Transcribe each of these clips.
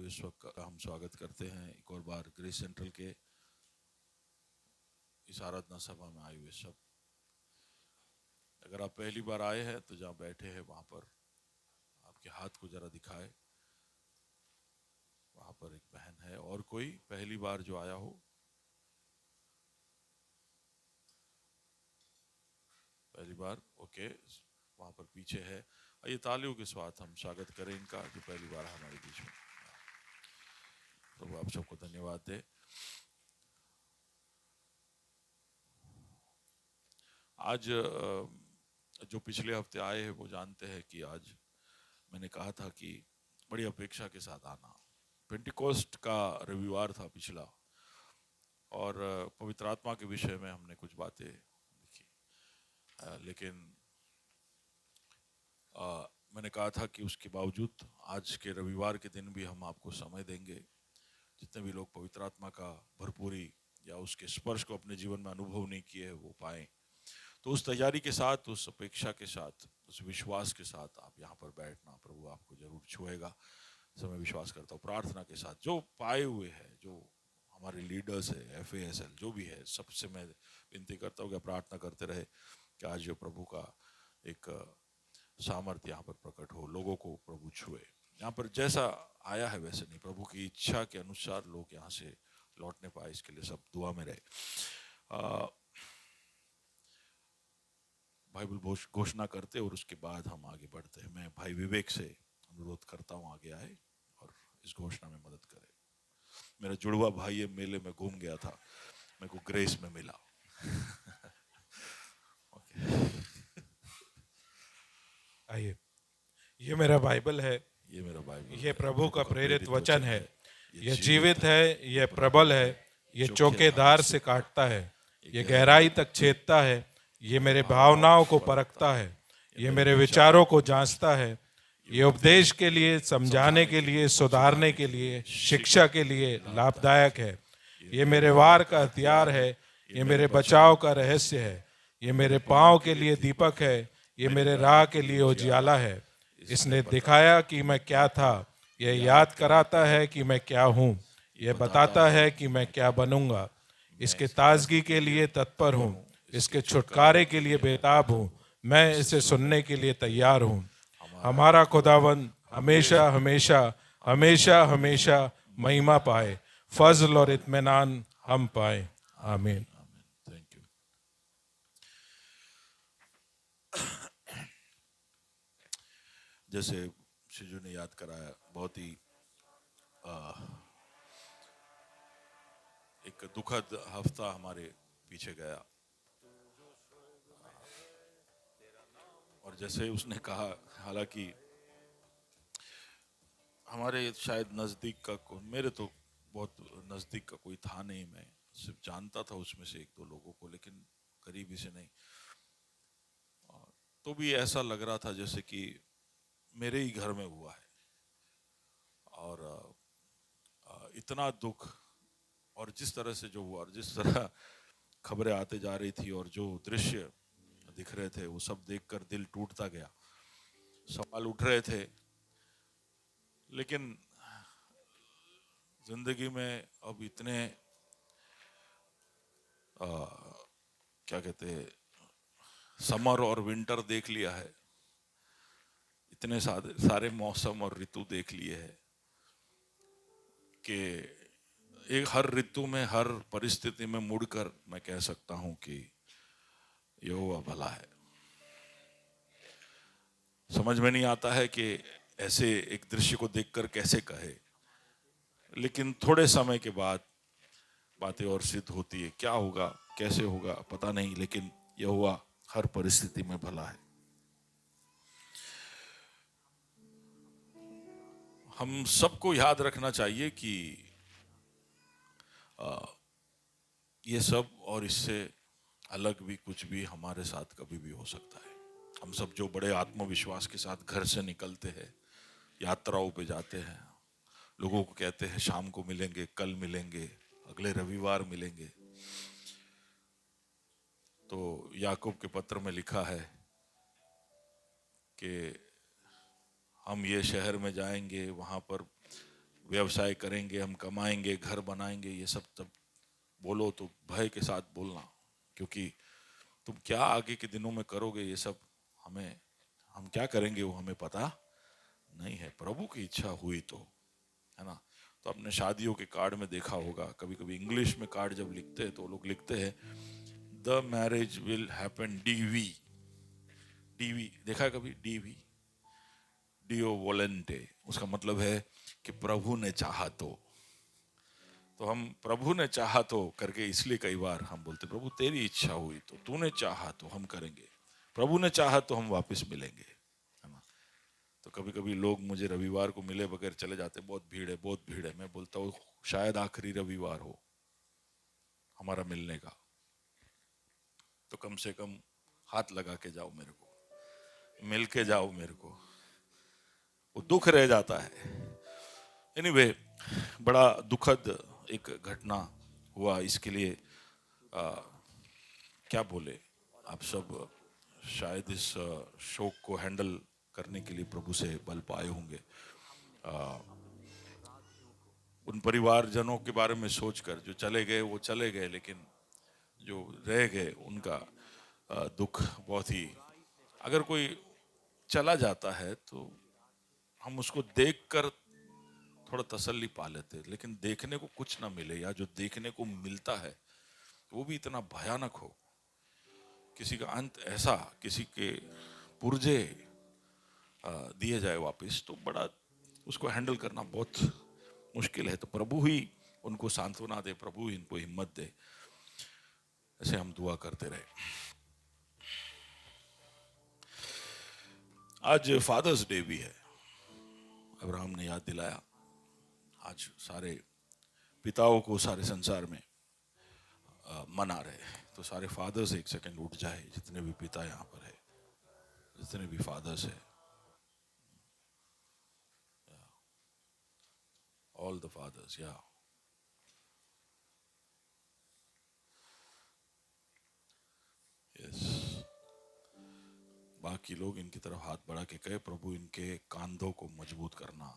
विश्व का हम स्वागत करते हैं एक और बार ग्रेस सेंट्रल के इस आराधना सभा में आए हुए सब। अगर आप पहली बार आए हैं तो जहाँ बैठे हैं वहाँ पर आपके हाथ को जरा दिखाए। वहाँ पर एक बहन है। और कोई पहली बार जो आया हो? पहली बार, ओके। वहाँ पर पीछे है। आइए तालियों के साथ हम स्वागत करें इनका जो पहली बार हमारे बीच में। प्रभु आप सबको धन्यवाद दे। आज जो पिछले हफ्ते आए हैं वो जानते हैं कि आज मैंने कहा था कि बड़ी अपेक्षा के साथ आना। पेंटिकोस्ट का रविवार था पिछला, और पवित्र आत्मा के विषय में हमने कुछ बातें लिखी। लेकिन मैंने कहा था कि उसके बावजूद आज के रविवार के दिन भी हम आपको समय देंगे, जितने भी लोग पवित्र आत्मा का भरपूरी या उसके स्पर्श को अपने जीवन में अनुभव नहीं किए वो पाएं। तो उस तैयारी के साथ, उस अपेक्षा के साथ, उस विश्वास के साथ आप यहाँ पर बैठना। प्रभु आपको जरूर छुएगा, मैं विश्वास करता हूँ। प्रार्थना के साथ जो पाए हुए हैं, जो हमारे लीडर्स है, FASL जो भी है, सबसे मैं विनती करता हूँ कि प्रार्थना करते रहे कि आज जो प्रभु का एक सामर्थ्य यहाँ पर प्रकट हो, लोगों को प्रभु छुए। यहाँ पर जैसा आया है वैसे नहीं, प्रभु की इच्छा के अनुसार लोग यहाँ से लौटने पाए, इसके लिए सब दुआ में रहे। बाइबल घोषणा करते और उसके बाद हम आगे बढ़ते हैं। मैं भाई विवेक से अनुरोध करता हूँ आगे आए और इस घोषणा में मदद करें। मेरा जुड़वा भाई ये मेले में घूम गया था, मेरे को ग्रेस में मिला। आइए, ये मेरा बाइबल है, ये मेरा बाइबल, ये प्रभु का प्रेरित वचन है। ये जीवित जीवित है, ये प्रबल है, ये चौकेदार से काटता है, ये गहराई तक छेदता है, ये मेरे भावनाओं को परखता है, ये मेरे विचारों को जांचता है। ये उपदेश के लिए, समझाने के लिए, सुधारने के लिए, शिक्षा के लिए लाभदायक है। ये मेरे वार का हथियार है, ये मेरे बचाव का रहस्य है। ये मेरे पाँव के लिए दीपक है, ये मेरे राह के लिए उजियाला है। इसने दिखाया कि मैं क्या था, यह याद कराता है कि मैं क्या हूँ, यह बताता है कि मैं क्या बनूंगा। इसके ताजगी के लिए तत्पर हूँ, इसके छुटकारे के लिए बेताब हूँ। मैं इसे सुनने के लिए तैयार हूँ। हमारा खुदावंद हमेशा हमेशा हमेशा हमेशा महिमा पाए, फजल और इत्मीनान हम पाए। आमीन। Thank you. जैसे शिजू ने याद कराया, बहुत ही एक दुखद हफ्ता हमारे पीछे गया, और जैसे उसने कहा, हालांकि हमारे शायद नज़दीक का मेरे तो बहुत नज़दीक का कोई था नहीं। मैं सिर्फ जानता था उसमें से एक दो लोगों को, लेकिन करीबी से नहीं। तो भी ऐसा लग रहा था जैसे कि मेरे ही घर में हुआ है। और इतना दुख, और जिस तरह से जो हुआ, और जिस तरह खबरें आते जा रही थी, और जो दृश्य दिख रहे थे, वो सब देखकर दिल टूटता गया। सवाल उठ रहे थे, लेकिन जिंदगी में अब इतने क्या कहते हैं, समर और विंटर देख लिया है, इतने सारे मौसम और ऋतु देख लिए हैं कि एक हर ऋतु में, हर परिस्थिति में मुड़कर मैं कह सकता हूं कि यहोवा भला है। समझ में नहीं आता है कि ऐसे एक दृश्य को देखकर कैसे कहे, लेकिन थोड़े समय के बाद बातें और सिद्ध होती है। क्या होगा, कैसे होगा पता नहीं, लेकिन यहोवा हर परिस्थिति में भला है। हम सबको याद रखना चाहिए कि ये सब और इससे अलग भी कुछ भी हमारे साथ कभी भी हो सकता है। हम सब जो बड़े आत्मविश्वास के साथ घर से निकलते हैं, यात्राओं पे जाते हैं, लोगों को कहते हैं शाम को मिलेंगे, कल मिलेंगे, अगले रविवार मिलेंगे। तो याकूब के पत्र में लिखा है कि हम ये शहर में जाएंगे, वहां पर व्यवसाय करेंगे, हम कमाएंगे, घर बनाएंगे, ये सब तब बोलो तो भय के साथ बोलना, क्योंकि तुम क्या आगे के दिनों में करोगे ये सब हम क्या करेंगे वो हमें पता नहीं है। प्रभु की इच्छा हुई तो, है ना। तो आपने शादियों के कार्ड में देखा होगा, कभी कभी इंग्लिश में कार्ड जब लिखते हैं तो लोग लिखते हैं the marriage will happen DV. DV देखा है कभी? डीवी, डियो वोलेंटे, उसका मतलब है कि प्रभु ने चाहा तो हम प्रभु ने चाहा तो करके इसलिए कई बार हम बोलते प्रभु तेरी इच्छा हुई तो, तूने चाहा तो हम करेंगे, प्रभु ने चाहा तो हम वापस मिलेंगे, है ना। तो कभी कभी लोग मुझे रविवार को मिले बगैर चले जाते, बहुत भीड़ है, बहुत भीड़ है। मैं बोलता हूँ शायद आखिरी रविवार हो हमारा मिलने का, तो कम से कम हाथ लगा के जाओ मेरे को, मिल के जाओ मेरे को, वो दुख रह जाता है। एनीवे, बड़ा दुखद एक घटना हुआ, इसके लिए क्या बोले। आप सब शायद इस शोक को हैंडल करने के लिए प्रभु से बल पाए होंगे। उन परिवारजनों के बारे में सोचकर, जो चले गए वो चले गए, लेकिन जो रह गए उनका दुख बहुत ही, अगर कोई चला जाता है तो हम उसको देखकर थोड़ा तसल्ली पा लेते, लेकिन देखने को कुछ ना मिले या जो देखने को मिलता है वो भी इतना भयानक हो, किसी का अंत ऐसा, किसी के पुर्जे दिए जाए वापस, तो बड़ा उसको हैंडल करना बहुत मुश्किल है। तो प्रभु ही उनको सांत्वना दे, प्रभु ही इनको हिम्मत दे, ऐसे हम दुआ करते रहे। आज फादर्स डे भी है, अब्राहम ने याद दिलाया। आज सारे पिताओं को सारे संसार में मना रहे हैं, तो सारे फादर्स एक सेकंड उठ जाए, जितने भी पिता यहाँ पर है, जितने भी फादर्स है, ऑल द फादर्स, या यस। बाकी लोग इनकी तरफ हाथ बढ़ा के कहे प्रभु इनके कांधों को मजबूत करना,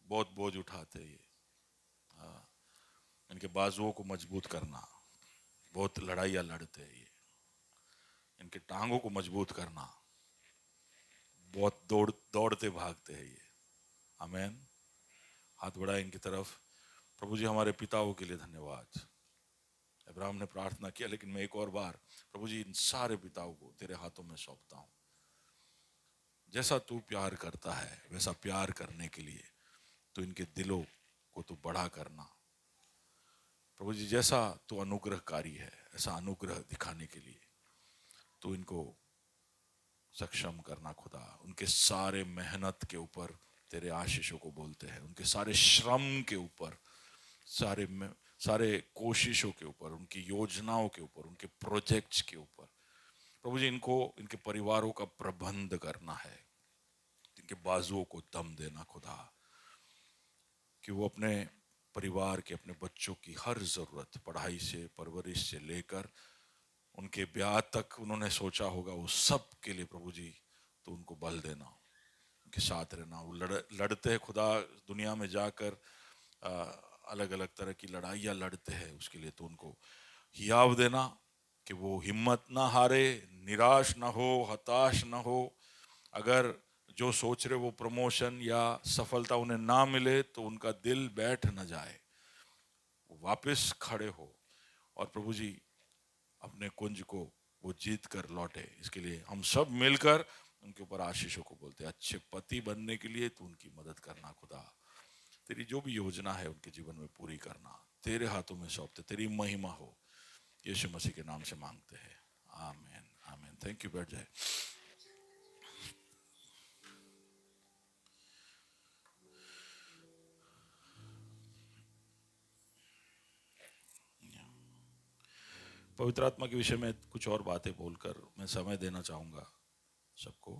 बहुत बोझ उठाते ये, इनके बाजुओं को मजबूत करना, बहुत लड़ाइयाँ लड़ते हैं ये, इनके टांगों को मजबूत करना, बहुत दौड़ते भागते हैं ये। आमेन। हाथ बढ़ाए इनकी तरफ। प्रभु जी हमारे पिताओं के लिए धन्यवाद। अब्राहम ने प्रार्थना किया, लेकिन मैं एक और बार प्रभु जी इन सारे पिताओं को तेरे हाथों में सौंपता हूँ। जैसा तू प्यार करता है वैसा प्यार करने के लिए तो इनके दिलों को तू बड़ा करना। प्रभु जी जैसा तू अनुग्रहकारी है, ऐसा अनुग्रह दिखाने के लिए तो इनको सक्षम करना खुदा। उनके सारे मेहनत के ऊपर तेरे आशीषों को बोलते हैं, उनके सारे श्रम के ऊपर, सारे कोशिशों के ऊपर, उनकी योजनाओं के ऊपर, उनके प्रोजेक्ट्स के ऊपर। प्रभु जी इनको, इनके परिवारों का प्रबंध करना है, इनके बाजुओं को दम देना खुदा, कि वो अपने परिवार के, अपने बच्चों की हर जरूरत, पढ़ाई से परवरिश से लेकर उनके ब्याह तक उन्होंने सोचा होगा, वो सब के लिए प्रभु जी तो उनको बल देना, उनके साथ रहना। वो लड़ते हैं खुदा, दुनिया में जाकर अलग अलग तरह की लड़ाइयाँ लड़ते हैं, उसके लिए तो उनको हियाव देना कि वो हिम्मत ना हारे, निराश ना हो, हताश ना हो। अगर जो सोच रहे वो प्रमोशन या सफलता उन्हें ना मिले तो उनका दिल बैठ ना जाए, वो वापस खड़े हो और प्रभु जी अपने कुंज को वो जीत कर लौटे। इसके लिए हम सब मिलकर उनके ऊपर आशीषों को बोलते हैं। अच्छे पति बनने के लिए तो उनकी मदद करना खुदा, तेरी जो भी योजना है उनके जीवन में पूरी करना, तेरे हाथों में सौंपते, तेरी महिमा हो, यीशु मसीह के नाम से मांगते हैं, आमीन आमीन। थैंक यू, बैठ जाए। पवित्र आत्मा के विषय में कुछ और बातें बोलकर मैं समय देना चाहूंगा सबको।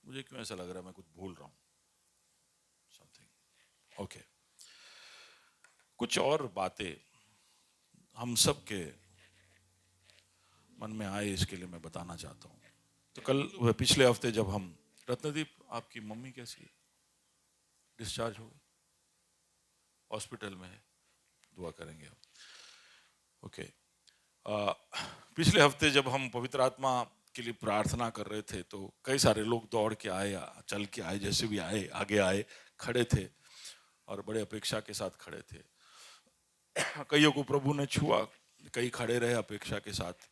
मुझे क्यों ऐसा लग रहा है मैं कुछ भूल रहा हूं, समथिंग। ओके, कुछ और बातें हम सब के मन में आए, इसके लिए मैं बताना चाहता हूं। तो कल पिछले हफ्ते जब हम रत्नदीप, आपकी मम्मी कैसी है? डिस्चार्ज हो गई? हॉस्पिटल में है? दुआ करेंगे हम। ओके। पिछले हफ्ते जब हम पवित्र आत्मा के लिए प्रार्थना कर रहे थे तो कई सारे लोग दौड़ के आए, चल के आए, जैसे भी आए, आगे आए, खड़े थे और बड़े अपेक्षा के साथ खड़े थे। कईयों को प्रभु ने छुआ, कई खड़े रहे अपेक्षा के साथ,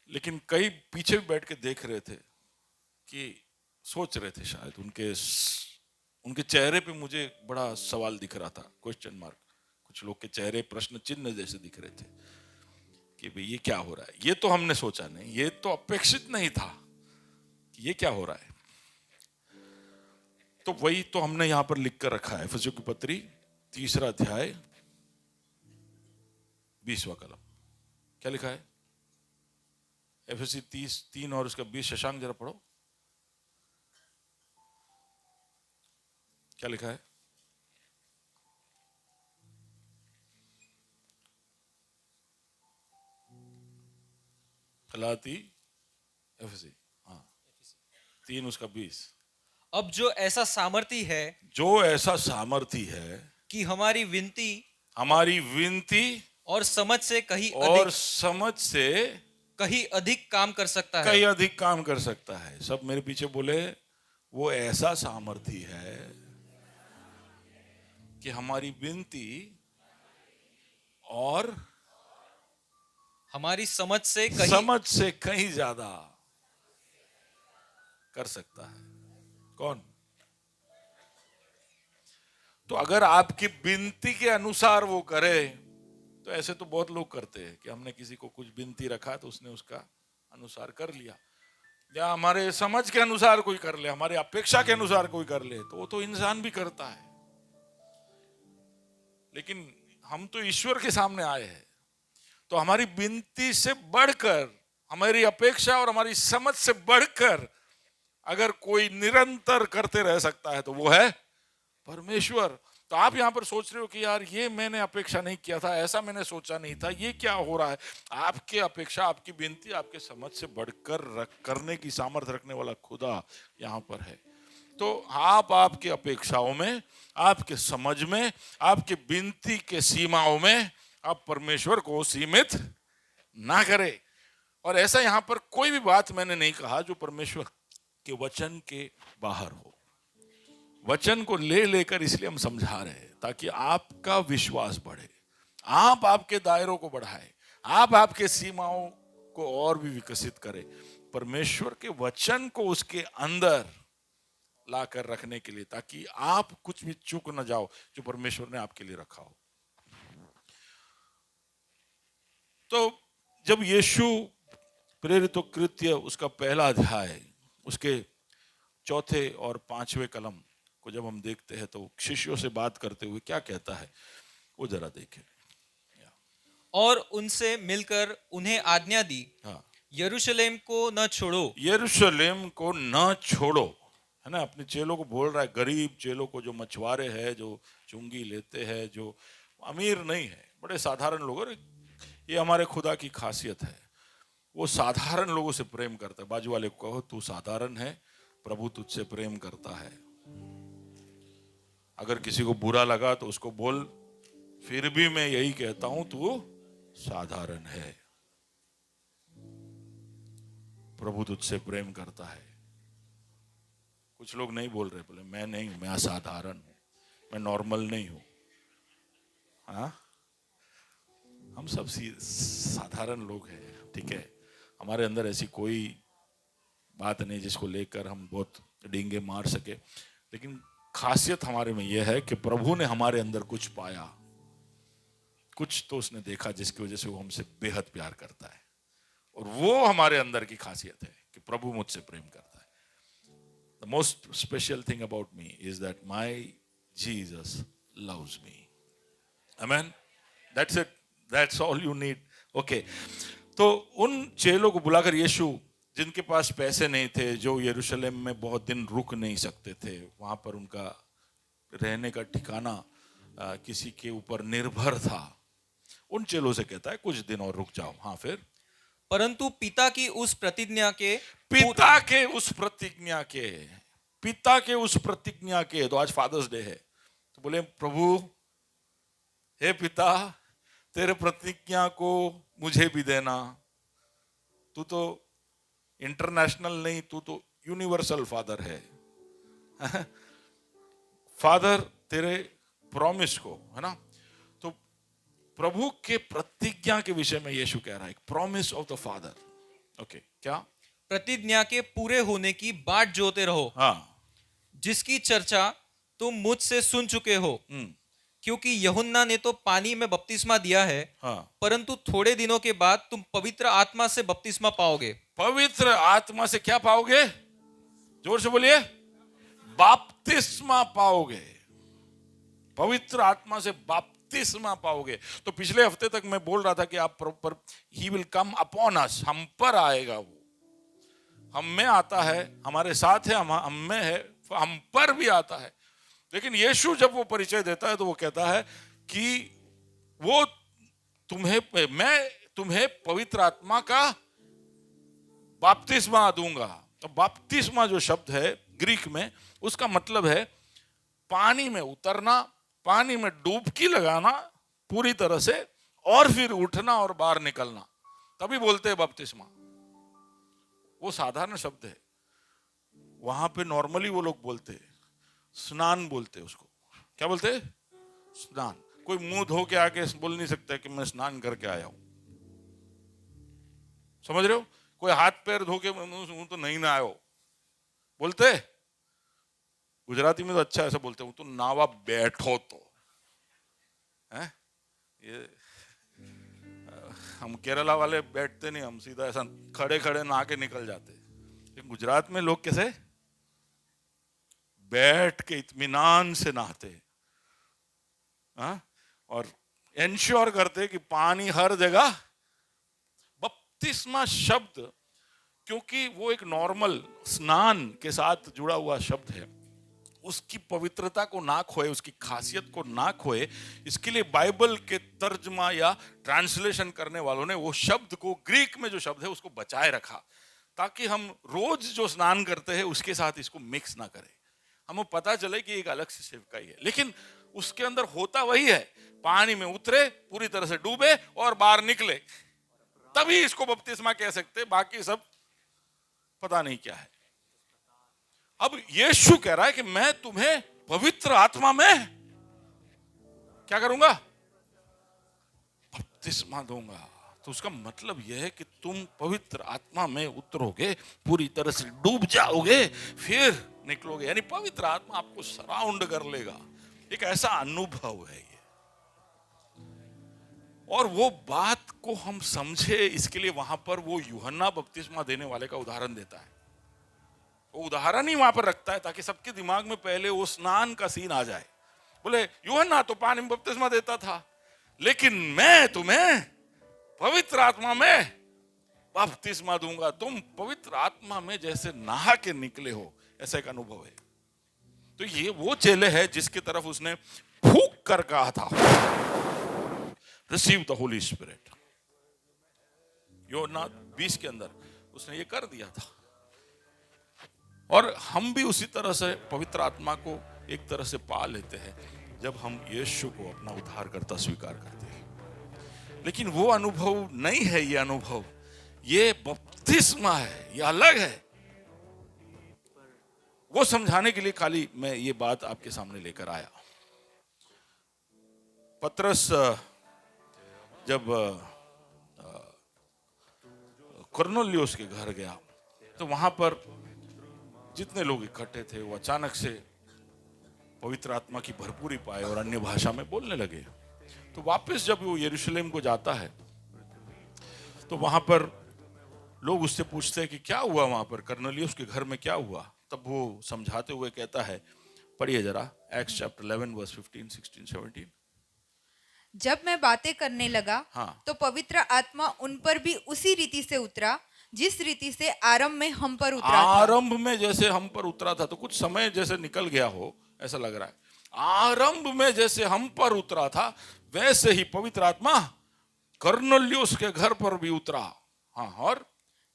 लेकिन कई पीछे भी बैठ के देख रहे थे कि सोच रहे थे, शायद उनके चेहरे पे मुझे बड़ा सवाल दिख रहा था, क्वेश्चन मार्क। कुछ लोग के चेहरे प्रश्न चिन्ह जैसे दिख रहे थे कि भाई ये क्या हो रहा है। ये तो हमने सोचा नहीं, ये तो अपेक्षित नहीं था कि ये क्या हो रहा है। तो वही तो हमने यहां पर लिख कर रखा है, इफिसियों की पत्री 3 अध्याय 20वां कलम। क्या लिखा है? इफिसी 3 और उसका 20। शशांक जरा पढ़ो, क्या लिखा है? गलाती, इफिसी, हाँ, 3 उसका 20। अब जो ऐसा सामर्थी है जो ऐसा सामर्थी है कि हमारी विनती और समझ से कहीं अधिक काम कर सकता है। कहीं अधिक काम कर सकता है। सब मेरे पीछे बोले, वो ऐसा सामर्थी है कि हमारी विनती और हमारी समझ से कहीं ज्यादा कर सकता है। कौन? तो अगर आपकी विनती के अनुसार वो करे, तो ऐसे तो बहुत लोग करते हैं कि हमने किसी को कुछ विनती रखा तो उसने उसका अनुसार कर लिया, या हमारे समझ के अनुसार कोई कर ले, हमारे अपेक्षा के अनुसार कोई कर ले, तो वो तो इंसान भी करता है। लेकिन हम तो ईश्वर के सामने आए हैं, तो हमारी विनती से बढ़कर, हमारी अपेक्षा और हमारी समझ से बढ़कर अगर कोई निरंतर करते रह सकता है तो वो है परमेश्वर। तो आप यहां पर सोच रहे हो कि यार ये मैंने अपेक्षा नहीं किया था, ऐसा मैंने सोचा नहीं था, ये क्या हो रहा है। आपके अपेक्षा, आपकी विनती, आपके समझ से बढ़कर करने की सामर्थ्य रखने वाला खुदा यहां पर है। तो आप आपकी अपेक्षाओं में, आपके समझ में, आपके विनती के सीमाओं में आप परमेश्वर को सीमित ना करें। और ऐसा यहां पर कोई भी बात मैंने नहीं कहा जो परमेश्वर के वचन के बाहर हो। वचन को ले लेकर इसलिए हम समझा रहे हैं ताकि आपका विश्वास बढ़े, आप आपके दायरों को बढ़ाए, आप आपके सीमाओं को और भी विकसित करें, परमेश्वर के वचन को उसके अंदर लाकर रखने के लिए, ताकि आप कुछ भी चूक न जाओ जो परमेश्वर ने आपके लिए रखा हो। तो जब यीशु प्रेरितों कृत्य उसका 1 अध्याय उसके 4 और 5वें कलम को जब हम देखते हैं तो शिष्यों से बात करते हुए क्या कहता है वो जरा देखें। और उनसे मिलकर उन्हें आज्ञा दी, हाँ, यरूशलेम को न छोड़ो, यरूशलेम को न छोड़ो, है ना। अपने चेलों को बोल रहा है, गरीब चेलों को, जो मछुआरे हैं, जो चुंगी लेते हैं, जो अमीर नहीं है, बड़े साधारण लोग। और ये हमारे खुदा की खासियत है, वो साधारण लोगों से प्रेम करता है। बाजू वाले को कहो, तू साधारण है, प्रभु तुझसे प्रेम करता है। अगर किसी को बुरा लगा तो उसको बोल, फिर भी मैं यही कहता हूं, तू साधारण है, प्रभु तुझसे प्रेम करता है। कुछ लोग नहीं बोल रहे, बोले मैं नहीं, मैं असाधारण हूं, मैं नॉर्मल नहीं हूं। हाँ, हम सब साधारण लोग हैं, ठीक है। हमारे अंदर ऐसी कोई बात नहीं जिसको लेकर हम बहुत डींगे मार सके, लेकिन खासियत हमारे में यह है कि प्रभु ने हमारे अंदर कुछ पाया, कुछ तो उसने देखा जिसकी वजह से वो हमसे बेहद प्यार करता है। और वो हमारे अंदर की खासियत है कि प्रभु मुझसे प्रेम करता है। The most special thing about me is that my Jesus loves me. Amen. That's it. That's all you need. Okay. तो उन चेलों को बुलाकर यीशु, जिनके पास पैसे नहीं थे, जो यरूशलेम में बहुत दिन रुक नहीं सकते थे, वहां पर उनका रहने का ठिकाना किसी के ऊपर निर्भर था, उन चेलों से कहता है कुछ दिन और रुक जाओ। हाँ, फिर परंतु पिता की उस प्रतिज्ञा के पिता के उस प्रतिज्ञा के, पिता के उस प्रतिज्ञा के। तो आज फादर्स डे है, तो बोले प्रभु हे पिता, तेरे प्रतिज्ञा को मुझे भी देना। तू तो इंटरनेशनल नहीं, तू तो यूनिवर्सल फादर है। फादर तेरे प्रॉमिस को, है ना। तो प्रभु के प्रतिज्ञा के विषय में यीशु कह रहा है, promise of the father. Okay, क्या? प्रतिज्ञा के पूरे होने की बाट जोते रहो, हाँ, जिसकी चर्चा तुम मुझसे सुन चुके हो। क्योंकि यूहन्ना ने तो पानी में बपतिस्मा दिया है, हाँ। परंतु थोड़े दिनों के बाद तुम पवित्र आत्मा से बपतिस्मा पाओगे। पवित्र आत्मा से क्या पाओगे? जोर से बोलिए, बपतिस्मा पाओगे। पवित्र आत्मा से बपतिस्मा पाओगे। तो पिछले हफ्ते तक मैं बोल रहा था कि आप पर he will come upon us, हम पर आएगा। वो हम में आता है, हमारे साथ है, हम में है, हम पर भी आता है। लेकिन यीशु जब वो परिचय देता है तो वो कहता है कि वो मैं तुम्हें पवित्र आत्मा का बपतिस्मा दूंगा। तो बपतिस्मा जो शब्द है ग्रीक में, उसका मतलब है पानी में उतरना, पानी में डुबकी लगाना पूरी तरह से, और फिर उठना और बाहर निकलना, तभी बोलते हैं बपतिस्मा। वो साधारण शब्द है। वहां पे नॉर्मली वो लोग बोलते हैं स्नान, बोलते हैं उसको। क्या बोलते हैं? स्नान। कोई मुंह धो के आके बोल नहीं सकता कि मैं स्नान करके आया हूं, समझ रहे हो? कोई हाथ पैर धो के मुंह तो नहीं ना आयो बोलते। गुजराती में तो अच्छा ऐसा बोलते हूं, तो नावा बैठो तो है। ये हम केरला वाले बैठते नहीं, हम सीधा ऐसा खड़े खड़े नहा के निकल जाते। लेकिन गुजरात में लोग कैसे बैठ के इत्मीनान से नहाते, और इंश्योर करते कि पानी हर जगह। बपतिस्मा शब्द, क्योंकि वो एक नॉर्मल स्नान के साथ जुड़ा हुआ शब्द है, उसकी पवित्रता को ना खोए, उसकी खासियत को ना खोए, इसके लिए बाइबल के तर्जमा या ट्रांसलेशन करने वालों ने वो शब्द को, ग्रीक में जो शब्द है उसको बचाए रखा, ताकि हम रोज जो स्नान करते हैं उसके साथ इसको मिक्स ना करें। हमें पता चले कि एक अलग से सेवकाई है, लेकिन उसके अंदर होता वही है। पानी में उतरे, पूरी तरह से डूबे और बाहर निकले, तभी इसको बपतिस्मा कह सकते, बाकी सब पता नहीं क्या है। अब यीशु कह रहा है कि मैं तुम्हें पवित्र आत्मा में क्या करूंगा? बपतिस्मा दूंगा। तो उसका मतलब यह है कि तुम पवित्र आत्मा में उतरोगे, पूरी तरह से डूब जाओगे, फिर निकलोगे। यानी पवित्र आत्मा आपको सराउंड कर लेगा। एक ऐसा अनुभव है ये। और वो बात को हम समझे, इसके लिए वहां पर वो यूहन्ना बपतिस्मा देने वाले का उदाहरण देता है। वो उदाहरण ही वहां पर रखता है ताकि सबके दिमाग में पहले वो स्नान का सीन आ जाए। बोले यूहन्ना तो पानी में बपतिस्मा देता था, लेकिन मैं तुम्हें पवित्र आत्मा में बपतिस्मा दूंगा। तुम पवित्र आत्मा में जैसे नहा के निकले हो, ऐसा एक अनुभव है। तो ये वो चेले है जिसकी तरफ उसने फूंक कर कहा था, रिसीव द होली स्पिरिट। यूहन्ना 20 के अंदर उसने ये कर दिया था। और हम भी उसी तरह से पवित्र आत्मा को एक तरह से पा लेते हैं जब हम यीशु को अपना उद्धारकर्ता स्वीकार करते हैं। लेकिन वो अनुभव नहीं है ये अनुभव, ये बपतिस्मा है, ये अलग है। वो समझाने के लिए खाली मैं ये बात आपके सामने लेकर आया। पतरस जब कुरनेलियुस के घर गया तो वहां पर जितने लोग इकट्ठे थे वो अचानक से पवित्र आत्मा की भरपूरी पाए और अन्य भाषा में बोलने लगे। तो वापस जब वो यरूशलेम को जाता है तो वहां पर लोग उससे पूछते हैं कि क्या हुआ वहां पर, कुरनेलियुस के घर में क्या हुआ। तब वो समझाते हुए कहता है, पढ़िए जरा, एक्ट्स चैप्टर 11 वर्स 15, 16, 17। जब मैं बातें करने लगा तो पवित्र आत्मा उन पर भी उसी रीति से उतरा जिस रीति से आरंभ में हम पर उतरा था। आरंभ में जैसे हम पर उतरा था, तो कुछ समय जैसे निकल गया हो ऐसा लग रहा है। आरंभ में जैसे हम पर उतरा था वैसे ही पवित्र आत्मा कुरनेलियुस के घर पर भी उतरा। हाँ, और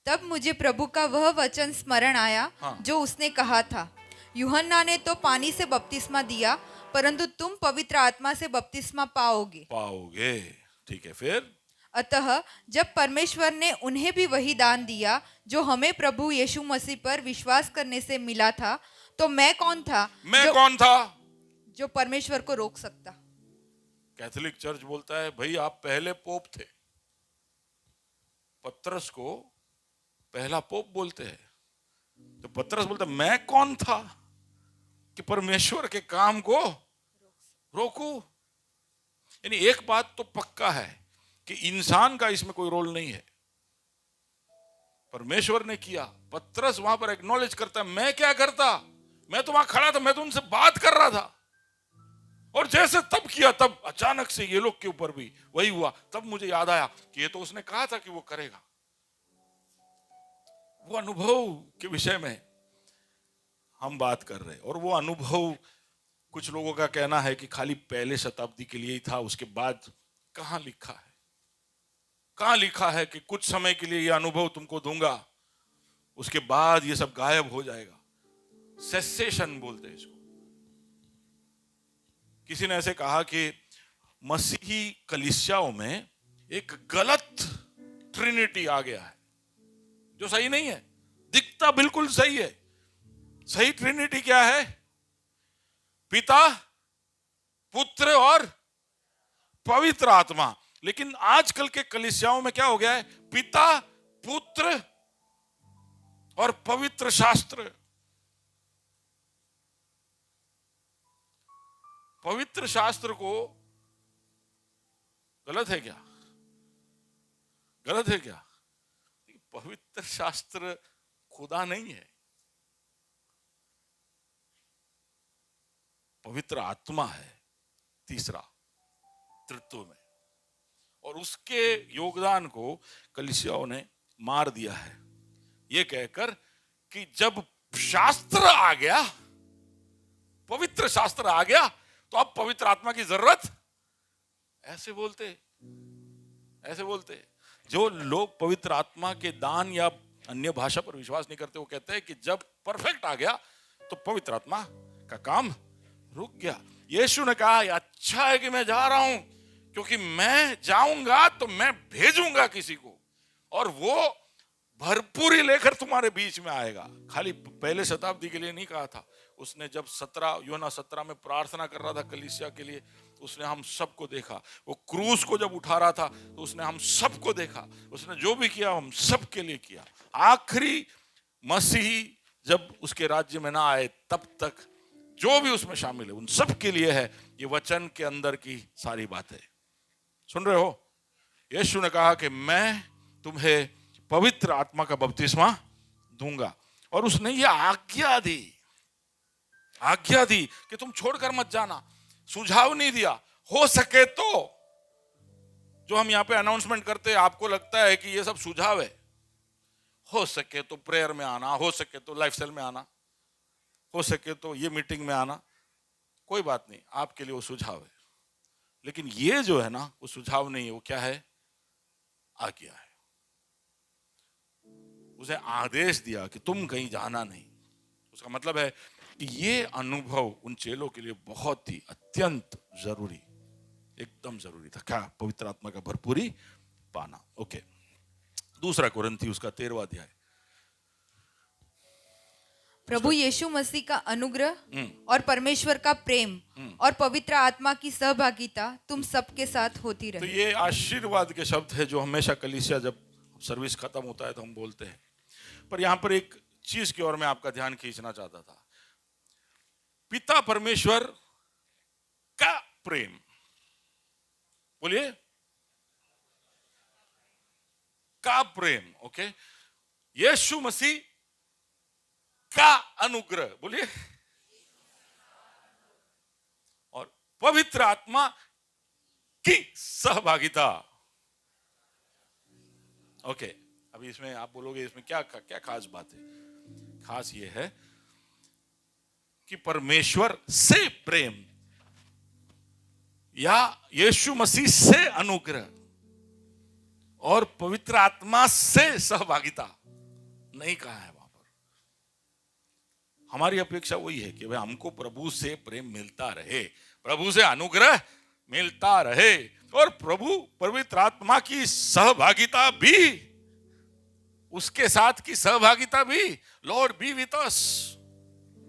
तब मुझे प्रभु का वह वचन स्मरण आया हाँ। जो उसने कहा था, यूहन्ना ने तो पानी से बपतिस्मा दिया, परंतु तुम पवित्र आत्मा से बपतिस्मा पाओगे। पाओगे। ठीक है, फिर अतः जब परमेश्वर ने उन्हें भी वही दान दिया जो हमें प्रभु यीशु मसीह पर विश्वास करने से मिला था, तो मैं कौन था मैं कौन था? जो परमेश्वर को रोक सकता। कैथोलिक चर्च बोलता है भाई आप पहले पोप थे, पतरस को पहला पोप बोलते हैं। तो पतरस बोलता है मैं कौन था कि परमेश्वर के काम को रोकूं। यानी एक बात तो पक्का है कि इंसान का इसमें कोई रोल नहीं है, परमेश्वर ने किया। पतरस वहां पर एक्नॉलेज करता है मैं क्या करता, मैं तो वहां खड़ा था, मैं तो उनसे बात कर रहा था, और जैसे तब किया तब अचानक से ये लोग के ऊपर भी वही हुआ। तब मुझे याद आया कि ये तो उसने कहा था कि वो करेगा। वो अनुभव के विषय में हम बात कर रहे हैं, और वो अनुभव कुछ लोगों का कहना है कि खाली पहले शताब्दी के लिए ही था, उसके बाद कहां लिखा है, कहां लिखा है कि कुछ समय के लिए ये अनुभव तुमको दूंगा, उसके बाद ये सब गायब हो जाएगा। सेसेशन बोलते हैं इसको। किसी ने ऐसे कहा कि मसीही कलीसियाओं में एक गलत ट्रिनिटी आ गया है जो सही नहीं है, दिखता बिल्कुल सही है। सही ट्रिनिटी क्या है? पिता, पुत्र और पवित्र आत्मा। लेकिन आजकल के कलीसियाओं में क्या हो गया है? पिता, पुत्र और पवित्र शास्त्र। पवित्र शास्त्र को गलत है क्या? गलत है क्या? पवित्र शास्त्र खुदा नहीं है, पवित्र आत्मा है तीसरा तृत्व में, और उसके योगदान को कलीसियाओं ने मार दिया है ये कहकर कि जब शास्त्र आ गया, पवित्र शास्त्र आ गया, तो अब पवित्र आत्मा की जरूरत। ऐसे बोलते जो लोग पवित्र आत्मा के दान या अन्य भाषा पर विश्वास नहीं करते, वो कहते हैं कि जब परफेक्ट आ गया तो पवित्र आत्मा का काम रुक गया। यीशु ने कहा अच्छा है कि मैं जा रहा हूं, क्योंकि मैं जाऊंगा तो मैं भेजूंगा किसी को, और वो भरपूरी लेकर तुम्हारे बीच में आएगा। खाली पहले शताब्दी के लिए नहीं कहा था उसने। जब यूहन्ना 17 में प्रार्थना कर रहा था कलीसिया के लिए, उसने हम सबको देखा। वो क्रूस को जब उठा रहा था तो उसने हम सबको देखा। उसने जो भी किया हम सबके लिए किया। आखिरी मसीही जब उसके राज्य में ना आए तब तक जो भी उसमें शामिल है उन सब के लिए है ये वचन के अंदर की सारी बातें। सुन रहे हो? यीशु ने कहा कि मैं तुम्हें पवित्र आत्मा का बपतिस्मा दूंगा, और उसने ये आज्ञा दी कि तुम छोड़कर मत जाना। सुझाव नहीं दिया। हो सके तो, जो हम यहाँ पे अनाउंसमेंट करते हैं आपको लगता है कि ये सब सुझाव है, हो सके तो प्रेयर में आना, हो सके तो लाइफस्टाइल में आना, हो सके तो ये मीटिंग में आना, कोई बात नहीं, आपके लिए वो सुझाव है। लेकिन ये जो है ना वो सुझाव नहीं है, वो क्या है? आज्ञा है। उसे आदेश दिया कि तुम कहीं जाना नहीं। उसका मतलब है कि ये अनुभव उन चेलों के लिए बहुत ही अत्यंत जरूरी, एकदम जरूरी था। क्या? पवित्र आत्मा का भरपूरी पाना। ओके, दूसरा कोरिन्थी उसका 13वां अध्याय। प्रभु यीशु मसीह का अनुग्रह और परमेश्वर का प्रेम और पवित्र आत्मा की सहभागिता तुम सबके साथ होती तो रहे। ये आशीर्वाद के शब्द है जो हमेशा कलीसिया जब सर्विस खत्म होता है तो हम बोलते हैं। पर यहां पर एक चीज की ओर मैं आपका ध्यान खींचना चाहता था। पिता परमेश्वर का प्रेम, बोलिए, का प्रेम। ओके, यीशु मसीह का अनुग्रह, बोलिए, और पवित्र आत्मा की सहभागिता। ओके, अभी इसमें आप बोलोगे इसमें क्या खास बात है? खास ये है कि परमेश्वर से प्रेम या यीशु मसीह से अनुग्रह, और पवित्र आत्मा से सहभागिता नहीं कहा है। वहां पर हमारी अपेक्षा वही है कि भाई हमको प्रभु से प्रेम मिलता रहे, प्रभु से अनुग्रह मिलता रहे, और प्रभु पवित्र आत्मा की सहभागिता भी, उसके साथ की सहभागिता भी, लॉर्ड बी विद अस,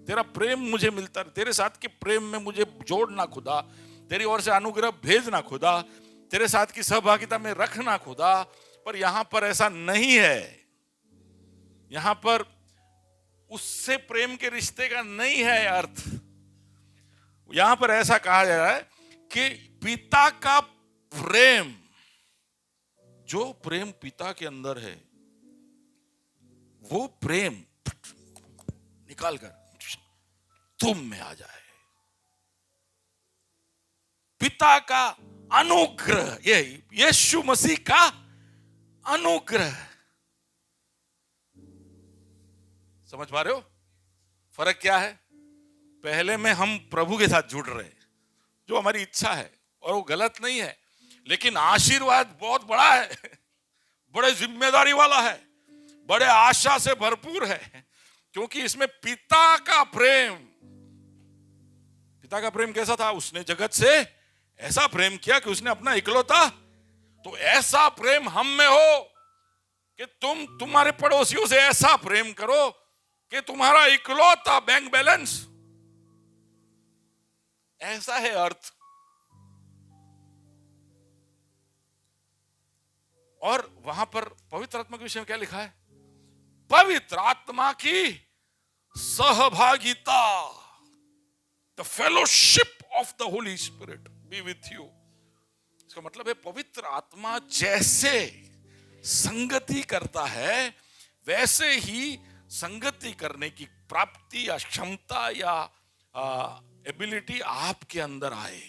तेरा प्रेम मुझे मिलता, तेरे साथ के प्रेम में मुझे जोड़ना खुदा, तेरी ओर से अनुग्रह भेजना खुदा, तेरे साथ की सहभागिता में रखना खुदा। पर यहां पर ऐसा नहीं है, यहां पर उससे प्रेम के रिश्ते का नहीं है अर्थ। यहां पर ऐसा कहा जा रहा है कि पिता का प्रेम, जो प्रेम पिता के अंदर है, वो प्रेम निकालकर तुम में आ जाए। पिता का अनुग्रह, ये यीशु मसीह का अनुग्रह। समझ पा रहे हो फर्क क्या है? पहले में हम प्रभु के साथ जुड़ रहे हैं, जो हमारी इच्छा है, और वो गलत नहीं है, लेकिन आशीर्वाद बहुत बड़ा है, बड़े जिम्मेदारी वाला है, बड़े आशा से भरपूर है, क्योंकि इसमें पिता का प्रेम। पिता का प्रेम कैसा था? उसने जगत से ऐसा प्रेम किया कि उसने अपना इकलौता, तो ऐसा प्रेम हम में हो कि तुम तुम्हारे पड़ोसियों से ऐसा प्रेम करो कि तुम्हारा इकलौता बैंक बैलेंस। ऐसा है अर्थ। और वहां पर पवित्र आत्मा के विषय में क्या लिखा है? पवित्र आत्मा की सहभागिता, the fellowship of the holy spirit B with you. इसका मतलब है पवित्र आत्मा जैसे संगति करता है, वैसे ही संगति करने की प्राप्ति या क्षमता या एबिलिटी आपके अंदर आए।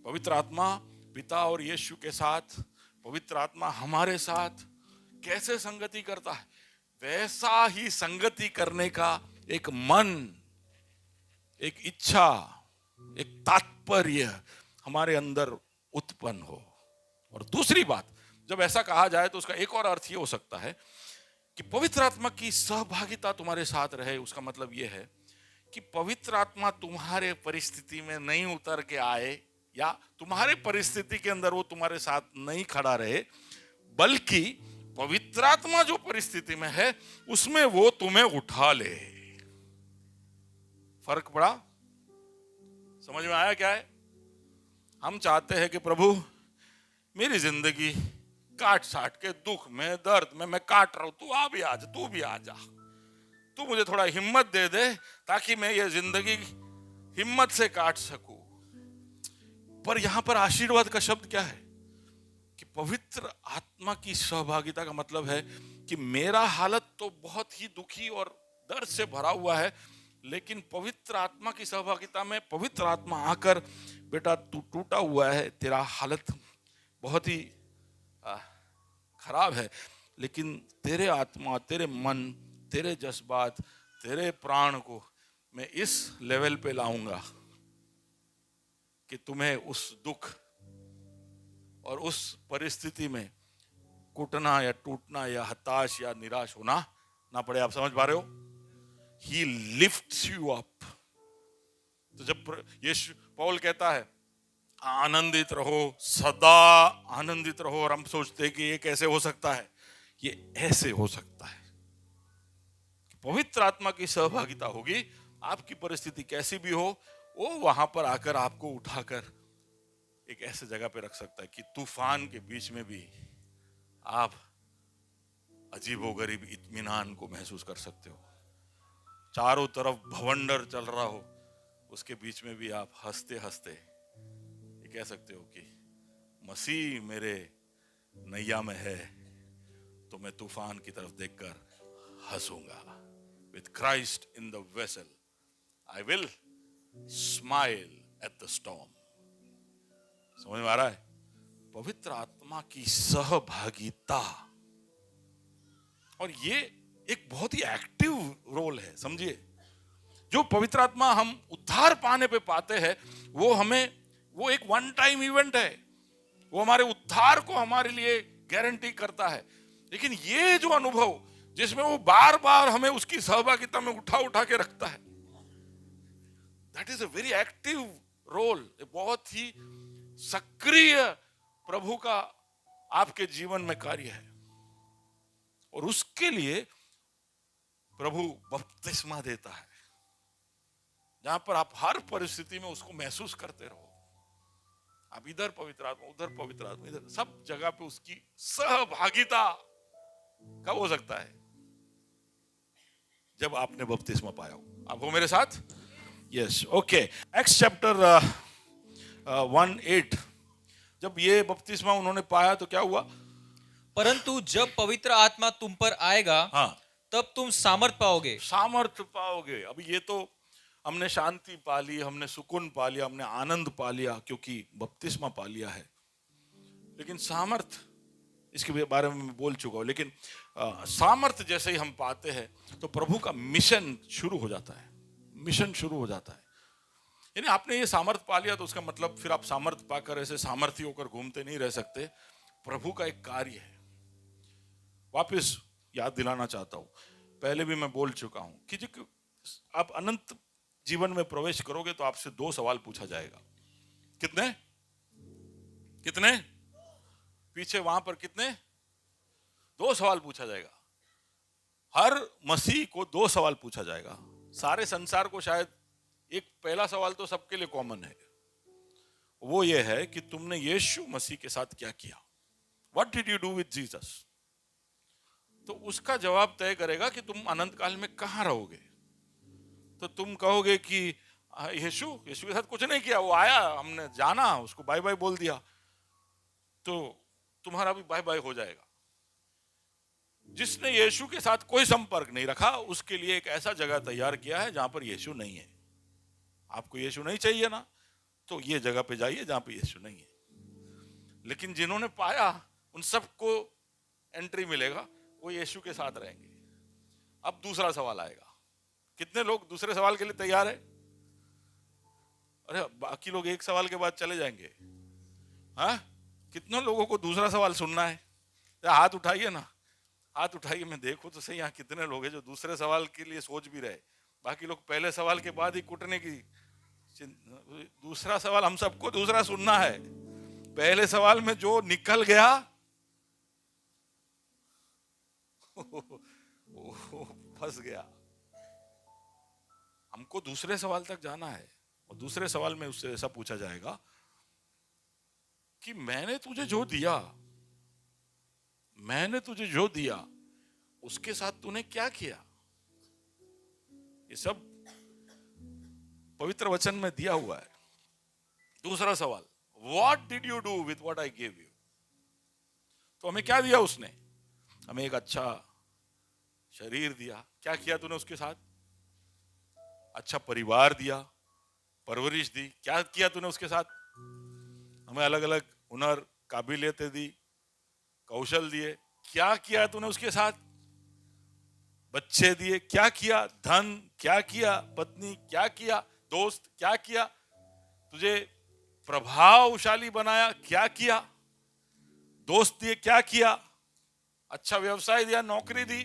पवित्र आत्मा पिता और यीशु के साथ, पवित्र आत्मा हमारे साथ कैसे संगति करता है, वैसा ही संगति करने का एक मन, एक इच्छा, एक तात्पर्य हमारे अंदर उत्पन्न हो। और दूसरी बात, जब ऐसा कहा जाए तो उसका एक और अर्थ ये हो सकता है कि पवित्र आत्मा की सहभागिता तुम्हारे साथ रहे। उसका मतलब ये है कि पवित्र आत्मा तुम्हारे परिस्थिति में नहीं उतर के आए, या तुम्हारे परिस्थिति के अंदर वो तुम्हारे साथ नहीं खड़ा रहे, बल्कि पवित्र आत्मा जो परिस्थिति में है उसमें वो तुम्हें उठा ले। फर्क पड़ा? समझ में आया क्या है? हम चाहते हैं कि प्रभु मेरी जिंदगी काट साट के दुख में, दर्द में मैं काट रहा हूं, तू आ भी आ जा, तू भी आ जा, तू मुझे थोड़ा हिम्मत दे दे ताकि मैं ये जिंदगी हिम्मत से काट सकूं। पर यहां पर आशीर्वाद का शब्द क्या है? कि पवित्र आत्मा की सहभागिता का मतलब है कि मेरा हालत तो बहुत ही दुखी और दर्द से भरा हुआ है, लेकिन पवित्र आत्मा की सहभागिता में पवित्र आत्मा आकर, बेटा तू टूटा हुआ है, तेरा हालत बहुत ही खराब है, लेकिन तेरे आत्मा, तेरे मन, तेरे जज्बात, तेरे प्राण को मैं इस लेवल पे लाऊंगा कि तुम्हें उस दुख और उस परिस्थिति में कूटना या टूटना या हताश या निराश होना ना पड़े। आप समझ पा रहे हो? He lifts you up। तो जब यीशु पौल कहता है आनंदित रहो, सदा आनंदित रहो, और हम सोचते हैं कि ये कैसे हो सकता है, ये ऐसे हो सकता है। पवित्र आत्मा की सहभागिता होगी, आपकी परिस्थिति कैसी भी हो, वो वहां पर आकर आपको उठाकर एक ऐसे जगह पे रख सकता है कि तूफान के बीच में भी आप अजीबोगरीब इत्मीनान को महसूस कर सकते हो। चारों तरफ भवंडर चल रहा हो, उसके बीच में भी आप हंसते हंसते ये कह सकते हो कि मसीह मेरे नैया में है, तो मैं तूफान की तरफ देखकर हंसूंगा। With Christ in the vessel, I will smile at the storm। समझ में आ रहा है? पवित्र आत्मा की सहभागिता, और ये एक बहुत ही एक्टिव रोल है। समझिए, जो पवित्र आत्मा हम उद्धार पाने पे पाते हैं, वो हमें, वो एक वन टाइम इवेंट है। वो हमारे उद्धार को हमारे लिए गारंटी करता है। लेकिन ये जो अनुभव जिसमें वो बार बार हमें उसकी सहभागिता में उठा उठा के रखता है, that is a very active role, बहुत ही सक्रिय प्रभु का आपके जीवन में कार्य है। और उसके लिए प्रभु बपतिस्मा देता है, जहां पर आप हर परिस्थिति में उसको महसूस करते रहो। आप इधर पवित्र आत्मा, उधर पवित्र आत्मा, इधर सब जगह पे उसकी सहभागिता कब हो सकता है? जब आपने बपतिस्मा पाया हो। आप हो मेरे साथ? Yes, okay. एक्ट्स चैप्टर 1:8, जब ये बपतिस्मा उन्होंने पाया तो क्या हुआ? परंतु जब पवित्र आत्मा तुम पर आएगा, हाँ, तब तुम सामर्थ पाओगे। सामर्थ पाओगे। अभी ये तो हमने शांति पा ली, हमने सुकून पा लिया, हमने आनंद पा लिया क्योंकि बपतिस्मा पा लिया है। लेकिन सामर्थ, इसके बारे में मैं बोल चुका हूं। लेकिन सामर्थ जैसे ही हम पाते हैं तो प्रभु का मिशन शुरू हो जाता है। मिशन शुरू हो जाता है। यानी आपने ये सामर्थ पा लिया तो उसका मतलब फिर आप सामर्थ पाकर ऐसे सामर्थी होकर घूमते नहीं रह सकते। प्रभु का एक कार्य है। वापस याद दिलाना चाहता हूं, पहले भी मैं बोल चुका हूं कि जब आप अनंत जीवन में प्रवेश करोगे तो आपसे 2 सवाल पूछा जाएगा। कितने? कितने? पीछे वहां पर कितने? 2 सवाल पूछा जाएगा। हर मसीह को 2 सवाल पूछा जाएगा। सारे संसार को शायद एक पहला सवाल तो सबके लिए कॉमन है, वो ये है कि तुमने यीशु मसीह के साथ क्या किया? What did you do with Jesus? तो उसका जवाब तय करेगा कि तुम अनंत काल में कहां रहोगे। तो तुम कहोगे कि यीशु के साथ कुछ नहीं किया, वो आया, हमने जाना, उसको बाय बाय बोल दिया, तो तुम्हारा भी बाय बाय हो जाएगा। जिसने यीशु के साथ कोई संपर्क नहीं रखा उसके लिए एक ऐसा जगह तैयार किया है जहां पर यीशु नहीं है। आपको यीशु नहीं चाहिए ना, तो ये जगह पे जाइए जहां पे यीशु नहीं है। लेकिन जिन्होंने पाया उन सबको एंट्री मिलेगा, वो यीशु के साथ रहेंगे। अब दूसरा सवाल आएगा, कितने लोग दूसरे सवाल के लिए तैयार है? अरे बाकी लोग एक सवाल के बाद चले जाएंगे। हाँ, कितने लोगों को दूसरा सवाल सुनना है? हाथ उठाइए ना, हाथ उठाइए, मैं देखूं तो सही यहाँ कितने लोग हैं जो दूसरे सवाल के लिए सोच भी रहे। बाकी लोग पहले सवाल के बाद ही कुटने की। दूसरा सवाल हम सबको दूसरा सुनना है। पहले सवाल में जो निकल गया फंस गया। हमको दूसरे सवाल तक जाना है। और दूसरे सवाल में उससे ऐसा पूछा जाएगा कि मैंने तुझे जो दिया, मैंने तुझे जो दिया उसके साथ तूने क्या किया? ये सब पवित्र वचन में दिया हुआ है। दूसरा सवाल, What did you do with what I gave you? तो हमें क्या दिया उसने? हमें एक अच्छा शरीर दिया। क्या किया तूने उसके साथ? अच्छा परिवार दिया, परवरिश दी। क्या किया तूने उसके साथ? हमें अलग अलग हुनर, काबिलियतें दी, कौशल दिए। क्या किया तूने उसके साथ? बच्चे दिए। क्या किया? धन। क्या किया? पत्नी। क्या किया? दोस्त। क्या किया? तुझे प्रभावशाली बनाया। क्या किया? दोस्त दिए। क्या किया? अच्छा व्यवसाय दिया, नौकरी दी।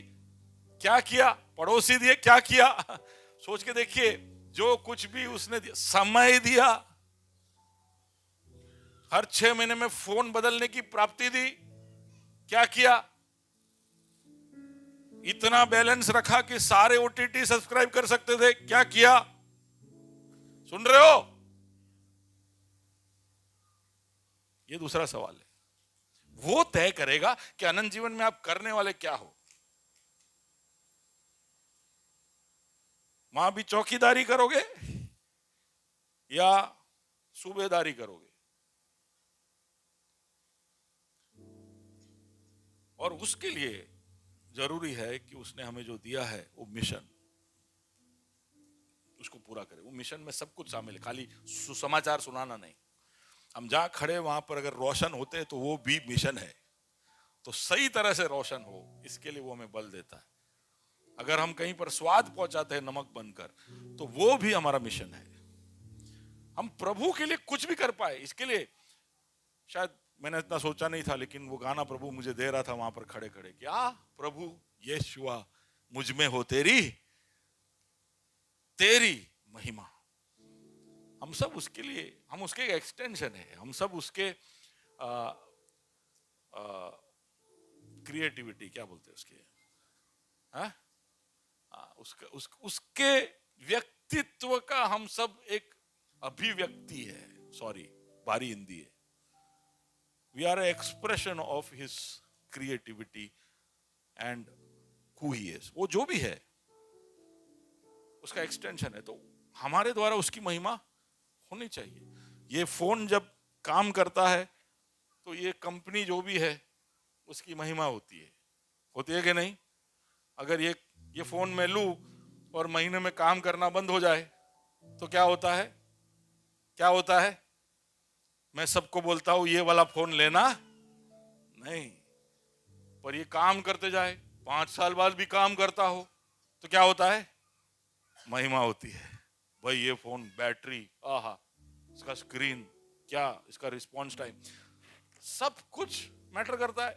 क्या किया? पड़ोसी दिए। क्या किया? सोच के देखिए, जो कुछ भी उसने दिया। समय दिया, हर 6 महीने में फोन बदलने की प्राप्ति दी। क्या किया? इतना बैलेंस रखा कि सारे OTT सब्सक्राइब कर सकते थे। क्या किया? सुन रहे हो? ये दूसरा सवाल है। वो तय करेगा कि अनंत जीवन में आप करने वाले क्या हो। वहां भी चौकीदारी करोगे या सूबेदारी करोगे? और उसके लिए जरूरी है कि उसने हमें जो दिया है वो मिशन, उसको पूरा करे। वो मिशन में सब कुछ शामिल है, खाली सुसमाचार सुनाना नहीं। हम जहां खड़े वहां पर अगर रोशन होते तो वो भी मिशन है। तो सही तरह से रोशन हो, इसके लिए वो हमें बल देता है। अगर हम कहीं पर स्वाद पहुंचाते हैं नमक बनकर, तो वो भी हमारा मिशन है। हम प्रभु के लिए कुछ भी कर पाए, इसके लिए शायद मैंने इतना सोचा नहीं था, लेकिन वो गाना प्रभु मुझे दे रहा था वहां पर खड़े खड़े, क्या प्रभु यीशुआ मुझ में हो तेरी तेरी महिमा। हम सब उसके लिए, हम उसके एक्सटेंशन है, हम सब उसके क्रिएटिविटी क्या बोलते हैं उसके, हाँ? उसके व्यक्तित्व का हम सब एक अभिव्यक्ति है। सॉरी, भारी हिंदी है। We are expression of his creativity and who he is. वो जो भी है उसका एक्सटेंशन है, तो हमारे द्वारा उसकी महिमा होनी चाहिए। ये फोन जब काम करता है तो ये कंपनी जो भी है उसकी महिमा होती है कि नहीं? अगर ये फोन मैं लूं और महीने में काम करना बंद हो जाए तो क्या होता है? क्या होता है? मैं सबको बोलता हूं ये वाला फोन लेना नहीं, पर ये काम करते जाए, 5 साल बाद भी काम करता हो तो क्या होता है? महिमा होती है। भाई ये फोन, बैटरी, आहा, इसका स्क्रीन, क्या इसका रिस्पॉन्स टाइम, सब कुछ मैटर करता है।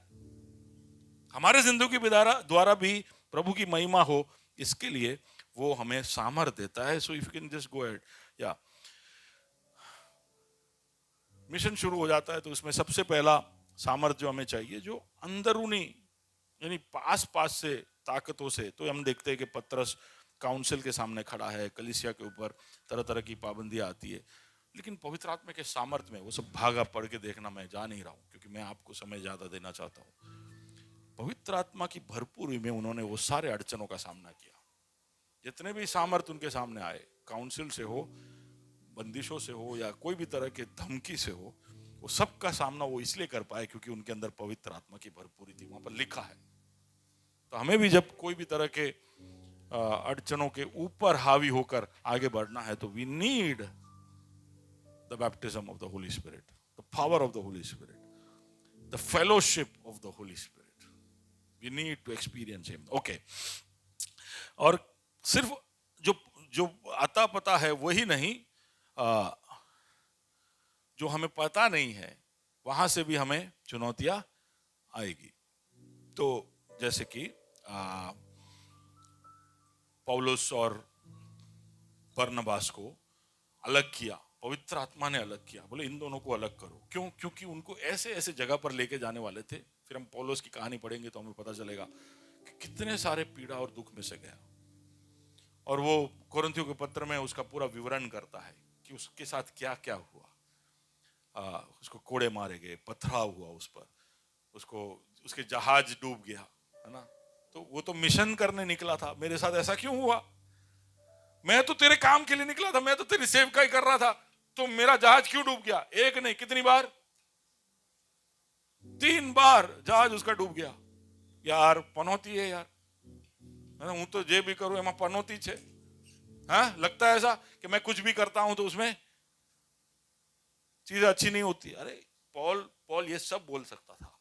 हमारे जिंदगी के द्वारा भी प्रभु की महिमा हो, इसके लिए वो हमें सामर्थ्य देता है। So if you can just go ahead. या मिशन शुरू हो जाता है तो उसमें सबसे पहला सामर्थ्य जो हमें चाहिए, जो अंदरूनी यानी पास से ताकतों से, तो हम देखते हैं कि पतरस काउंसिल के सामने खड़ा है, कलीसिया के ऊपर तरह तरह की पाबंदियां आती है, लेकिन पवित्र आत्मा के सामर्थ्य में वो सब भागा पढ़ के देखना मैं जा नहीं रहा हूं, क्योंकि मैं आपको समय ज्यादा देना चाहता हूं। पवित्र आत्मा की भरपूरी में उन्होंने वो सारे अड़चनों का सामना किया। जितने भी सामर्थ्य उनके सामने आए, काउंसिल से हो, बंदिशों से हो, या कोई भी तरह के धमकी से हो, वो सब का सामना वो इसलिए कर पाए क्योंकि उनके अंदर पवित्र आत्मा की भरपूरी थी। वहां पर लिखा है। तो हमें भी जब कोई भी तरह के अड़चनों के ऊपर हावी होकर आगे बढ़ना है, तो we need the baptism of the holy spirit, the power of the holy spirit, the fellowship of the holy spirit. We need to experience him. Okay, और सिर्फ जो आता पता है वही नहीं, जो हमें पता नहीं है वहां से भी हमें चुनौतियां आएगी। तो जैसे कि पौलुस और बरनबास को अलग किया, पवित्र आत्मा ने अलग किया, बोले इन दोनों को अलग करो। क्यों? क्योंकि उनको ऐसे ऐसे जगह पर लेके जाने वाले थे। फिर हम पौलुस की कहानी पढ़ेंगे तो हमें पता चलेगा कि कितने सारे पीड़ा और दुख में से गया। और वो कोरिन्थियों के पत्र में उसका पूरा विवरण करता है कि उसके साथ क्या क्या हुआ। उसको कोड़े मारे गए, पथराव हुआ उस पर, उसके जहाज डूब गया, है ना? तो वो तो मिशन करने निकला था। मेरे साथ ऐसा क्यों हुआ? मैं तो तेरे काम के लिए निकला था, मैं तो तेरी सेवकाई कर रहा था, तो मेरा जहाज क्यों डूब गया? एक नहीं, कितनी बार? 3 बार जहाज उसका डूब गया। यार पनौती है यार, हूं तो जे भी करूं एमा पनौती छे। हाँ, लगता है ऐसा कि मैं कुछ भी करता हूं तो उसमें चीज अच्छी नहीं होती। अरे पॉल ये सब बोल सकता था,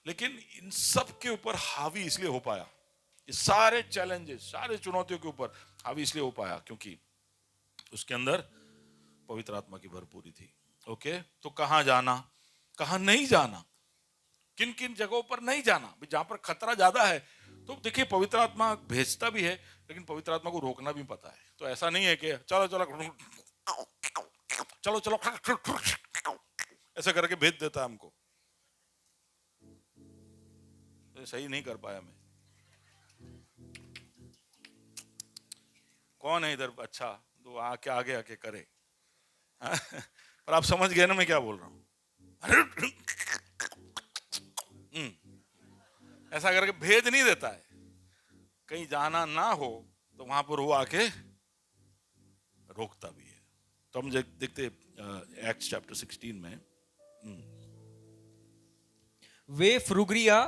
लेकिन इन सब के ऊपर हावी इसलिए हो पाया, ये सारे चैलेंजेस, सारे चुनौतियों के ऊपर हावी इसलिए हो पाया क्योंकि उसके अंदर पवित्र आत्मा की भरपूरी थी। ओके, तो कहां जाना, कहां नहीं जाना, किन किन जगहों पर नहीं जाना, जहां पर खतरा ज्यादा है। तो देखिए, पवित्र आत्मा भेजता भी है, लेकिन पवित्र आत्मा को रोकना भी पता है। तो ऐसा नहीं है कि चलो चलो चलो चलो ऐसा करके भेज देता है हमको। तो सही नहीं कर पाया मैं। कौन है इधर अच्छा तो आके आगे आके करे। पर आप समझ गए ना मैं क्या बोल रहा हूं? ऐसा करके भेज नहीं देता है। कहीं जाना ना हो तो वहां पर वो आके रोकता भी है। तो हम देखते एक्ट्स चैप्टर 16 में, वे फ्रुगिया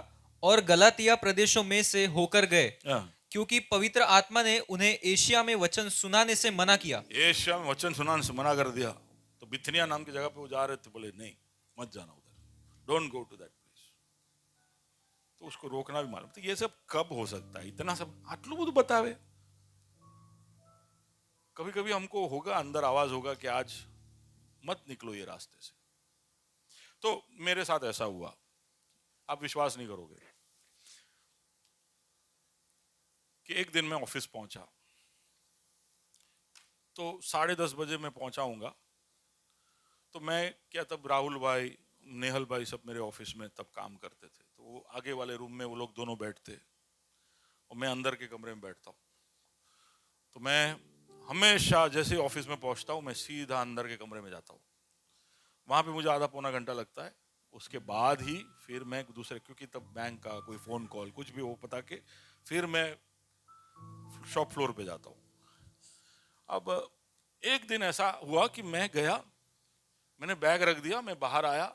और गलातिया प्रदेशों में से होकर गए, क्योंकि पवित्र आत्मा ने उन्हें एशिया में वचन सुनाने से मना किया। एशिया में वचन सुनाने से मना कर दिया। तो बिथनिया नाम की जगह पे वो जा रहे थे, बोले नहीं मत जाना उधर, don't go to that place. तो उसको रोकना भी मालूम। तो ये सब कब हो सकता है? इतना सब आटलू बुध बतावे। कभी कभी हमको होगा, अंदर आवाज होगा कि आज मत निकलो ये रास्ते से। तो मेरे साथ ऐसा हुआ, आप विश्वास नहीं करोगे कि एक दिन मैं ऑफिस पहुंचा, तो 10:30 बजे मैं पहुंचाऊंगा, तो मैं क्या, तब राहुल भाई, नेहल भाई सब मेरे ऑफिस में तब काम करते थे, तो वो आगे वाले रूम में वो लोग दोनों बैठते और मैं अंदर के कमरे में बैठता हूँ। तो मैं हमेशा जैसे ऑफिस में पहुंचता हूँ, मैं सीधा अंदर के कमरे में जाता हूँ। वहां पे मुझे आधा पौना घंटा लगता है, उसके बाद ही फिर मैं दूसरे, क्योंकि तब बैंक का कोई फोन कॉल कुछ भी वो पता के फिर मैं शॉप फ्लोर पे जाता हूँ। अब एक दिन ऐसा हुआ कि मैं गया, मैंने बैग रख दिया, मैं बाहर आया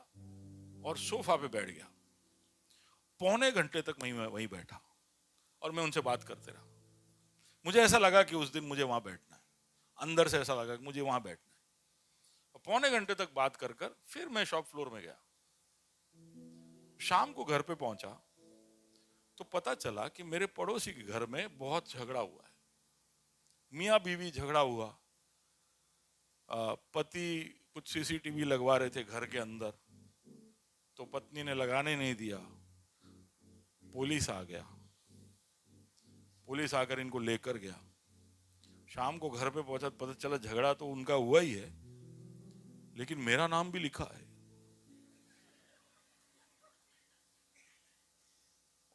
और सोफा पे बैठ गया। पौने घंटे तक मैं वहीं बैठा और मैं उनसे बात करते रहा। मुझे ऐसा लगा कि उस दिन मुझे वहां बैठना है, अंदर से ऐसा लगा कि मुझे वहां बैठना है। और पौने घंटे तक बात कर कर फिर मैं शॉप फ्लोर में गया। शाम को घर पे पहुंचा तो पता चला कि मेरे पड़ोसी के घर में बहुत झगड़ा हुआ है, मियाँ बीवी झगड़ा हुआ। पति कुछ सीसीटीवी लगवा रहे थे घर के अंदर, तो पत्नी ने लगाने नहीं दिया, पुलिस आ गया, पुलिस आकर इनको लेकर गया। शाम को घर पे पहुंचा, पता चला झगड़ा तो उनका हुआ ही है, लेकिन मेरा नाम भी लिखा है।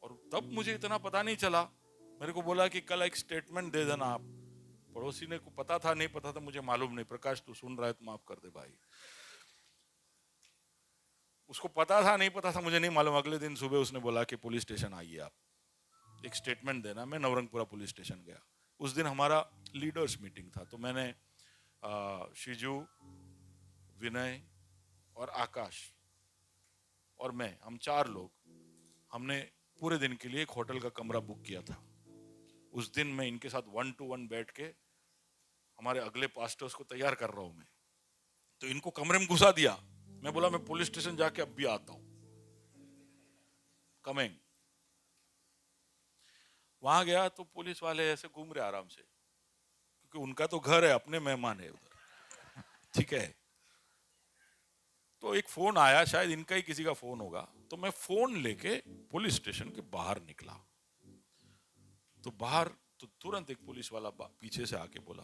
और तब मुझे इतना पता नहीं चला, मेरे को बोला कि कल एक स्टेटमेंट दे देना आप। पड़ोसी ने को पता था नहीं पता था मुझे मालूम नहीं, प्रकाश तू सुन रहा है तो माफ कर दे भाई। उसको पता था नहीं पता था मुझे नहीं मालूम, अगले दिन सुबह उसने बोला कि पुलिस स्टेशन आइए, आप एक स्टेटमेंट देना। मैं नवरंगपुरा पुलिस स्टेशन गया। उस दिन हमारा लीडर्स मीटिंग था, तो मैंने शिजू, विनय और आकाश और मैं, हम 4 लोग, हमने पूरे दिन के लिए एक होटल का कमरा बुक किया था। उस दिन मैं इनके साथ 1 to 1 बैठ के हमारे अगले पास्टर्स को तैयार कर रहा हूं मैं। तो इनको कमरे में घुसा दिया, मैं बोला मैं पुलिस स्टेशन जाके अब भी आता हूं, कमिंग। वहां गया तो पुलिस वाले ऐसे घूम रहे आराम से, क्योंकि उनका तो घर है, अपने मेहमान है उधर, ठीक है। तो एक फोन आया, शायद इनका ही किसी का फोन होगा, तो मैं फोन लेके पुलिस स्टेशन के बाहर निकला। तो बाहर तो तुरंत एक पुलिस वाला पीछे से आके बोला,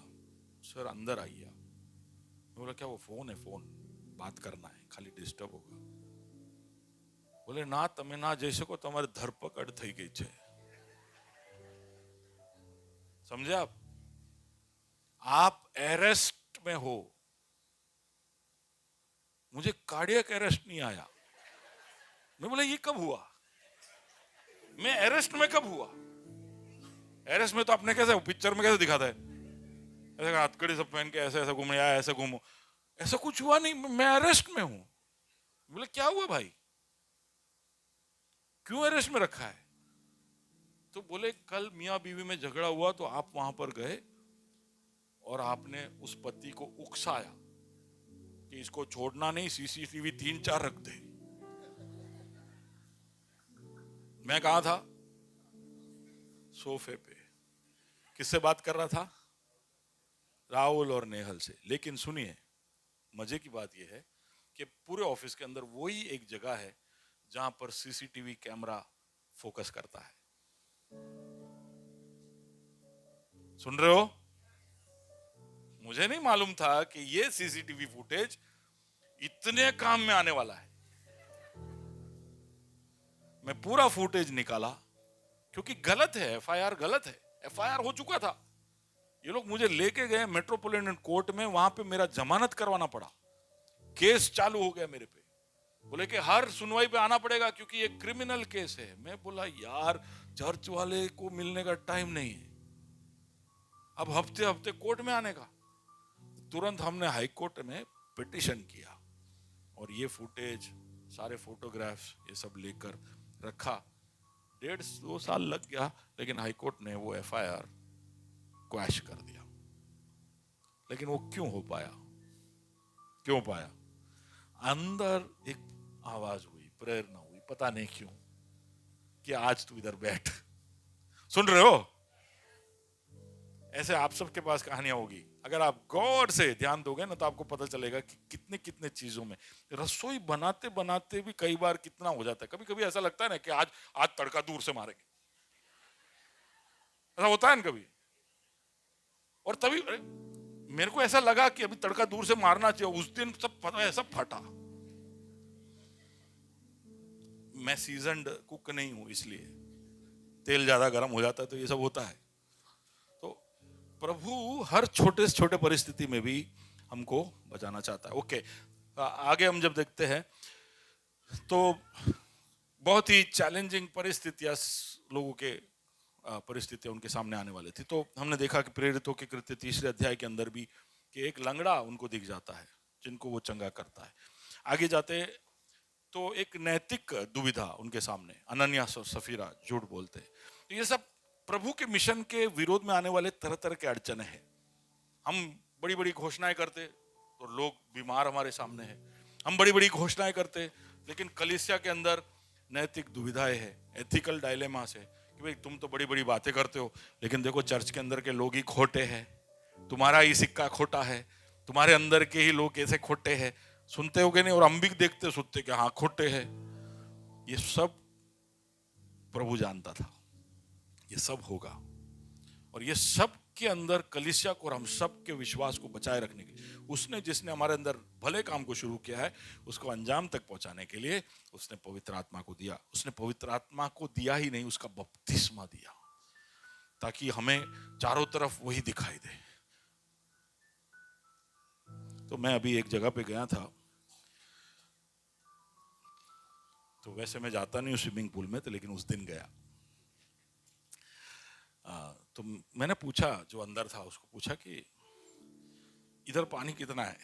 सर अंदर आइए आप। मैं बोला क्या वो फोन है, फोन बात करना है, खाली डिस्टर्ब होगा। बोले ना તમે ના જઈ શકો, તમારી ધરપકડ થઈ ગઈ છે। समझे आप अरेस्ट में हो। मुझे कार्डियक अरेस्ट नहीं आया। मैं बोला ये कब हुआ, मैं अरेस्ट में कब हुआ? अरेस्ट में तो आपने कैसे पिक्चर में कैसे दिखाता है, ऐसे हथकड़ी सब पहन के ऐसे ऐसे घूमे, या ऐसे घूमो, ऐसा कुछ हुआ नहीं, मैं अरेस्ट में हूं। बोले क्या हुआ भाई, क्यों अरेस्ट में रखा है? तो बोले कल मियाँ बीवी में झगड़ा हुआ तो आप वहां पर गए और आपने उस पति को उकसाया कि इसको छोड़ना नहीं, सीसीटीवी 3-4 रख दे। मैं कहा था, सोफे पे। किससे बात कर रहा था? राहुल और नेहल से। लेकिन सुनिए, मजे की बात यह है कि पूरे ऑफिस के अंदर वही एक जगह है जहां पर सीसीटीवी कैमरा फोकस करता है। सुन रहे हो? मुझे नहीं मालूम था कि ये सीसीटीवी फुटेज इतने काम में आने वाला है। मैं पूरा फुटेज निकाला, क्योंकि गलत है, एफआईआर गलत है, एफआईआर हो चुका था। ये लोग मुझे लेके गए मेट्रोपॉलिटन कोर्ट में, वहां पे मेरा जमानत करवाना पड़ा, केस चालू हो गया मेरे पे। बोले कि हर सुनवाई पे आना पड़ेगा क्योंकि ये क्रिमिनल केस है। मैं बोला यार चर्च वाले को मिलने का टाइम नहीं है, अब हफ्ते हफ्ते कोर्ट में आने का। तुरंत हमने हाई कोर्ट में पिटीशन किया और ये फुटेज, सारे फोटोग्राफ्स, ये सब लेकर रखा। 1.5-2 साल लग गया, लेकिन हाई कोर्ट ने वो एफआईआर क्वैश कर दिया। लेकिन वो क्यों हो पाया, क्यों पाया? अंदर एक आवाज हुई, प्रेरणा हुई, पता नहीं क्यों, कि आज तू इधर बैठ। सुन रहे हो? ऐसे आप सबके पास कहानियां होगी। अगर आप गौर से ध्यान दोगे ना तो आपको पता चलेगा कि कितने कितने चीजों में रसोई बनाते बनाते भी कई बार कितना हो जाता है। कभी कभी ऐसा लगता है ना कि आज तड़का दूर से मारेंगे, ऐसा होता है ना कभी। और तभी मेरे को ऐसा लगा कि अभी तड़का दूर से मारना चाहिए, उस दिन सब ऐसा फटा। मैं सीजन्ड कुक नहीं हूं, इसलिए तेल ज्यादा गर्म हो जाता है तो ये सब होता है। तो प्रभु हर छोटे से छोटे परिस्थिति में भी हमको बचाना चाहता है। ओके, आगे हम जब देखते हैं तो बहुत ही चैलेंजिंग परिस्थितियां लोगों के परिस्थितियां उनके सामने आने वाली थी। तो हमने देखा कि प्रेरितों के कृत्य 3 अध्याय के अंदर भी कि एक लंगड़ा उनको दिख जाता है जिनको वो चंगा करता है। आगे जाते तो एक नैतिक दुविधा उनके सामने, अनन्यास और सफीरा झूठ बोलते हैं। तो ये सब प्रभु के मिशन के विरोध में आने वाले तरह तरह के अड़चने हैं। हम बड़ी बड़ी घोषणाएं करते तो लोग बीमार हमारे सामने हैं। हम बड़ी बड़ी घोषणाएं करते लेकिन कलीसिया के अंदर नैतिक दुविधाएं हैं, एथिकल डायलेमास है कि भाई तुम तो बड़ी बड़ी बातें करते हो लेकिन देखो चर्च के अंदर के लोग ही खोटे हैं, तुम्हारा ही सिक्का खोटा है, तुम्हारे अंदर के ही लोग ऐसे खोटे हैं। सुनते होगे नहीं, और हम भी देखते सुनते कि हाँ खोटे हैं। ये सब प्रभु जानता था ये सब होगा, और ये सब के अंदर कलीसिया को और हम सब के विश्वास को बचाए रखने के लिए उसने, जिसने हमारे अंदर भले काम को शुरू किया है, उसको अंजाम तक पहुंचाने के लिए उसने पवित्र आत्मा को दिया। उसने पवित्र आत्मा को दिया ही नहीं, उसका बपतिस्मा दिया ताकि हमें चारों तरफ वही दिखाई दे। तो मैं अभी एक जगह पे गया था, तो वैसे मैं जाता नहीं हूँ स्विमिंग पूल में, तो लेकिन उस दिन गया। तो मैंने पूछा, जो अंदर था उसको पूछा कि इधर पानी कितना है?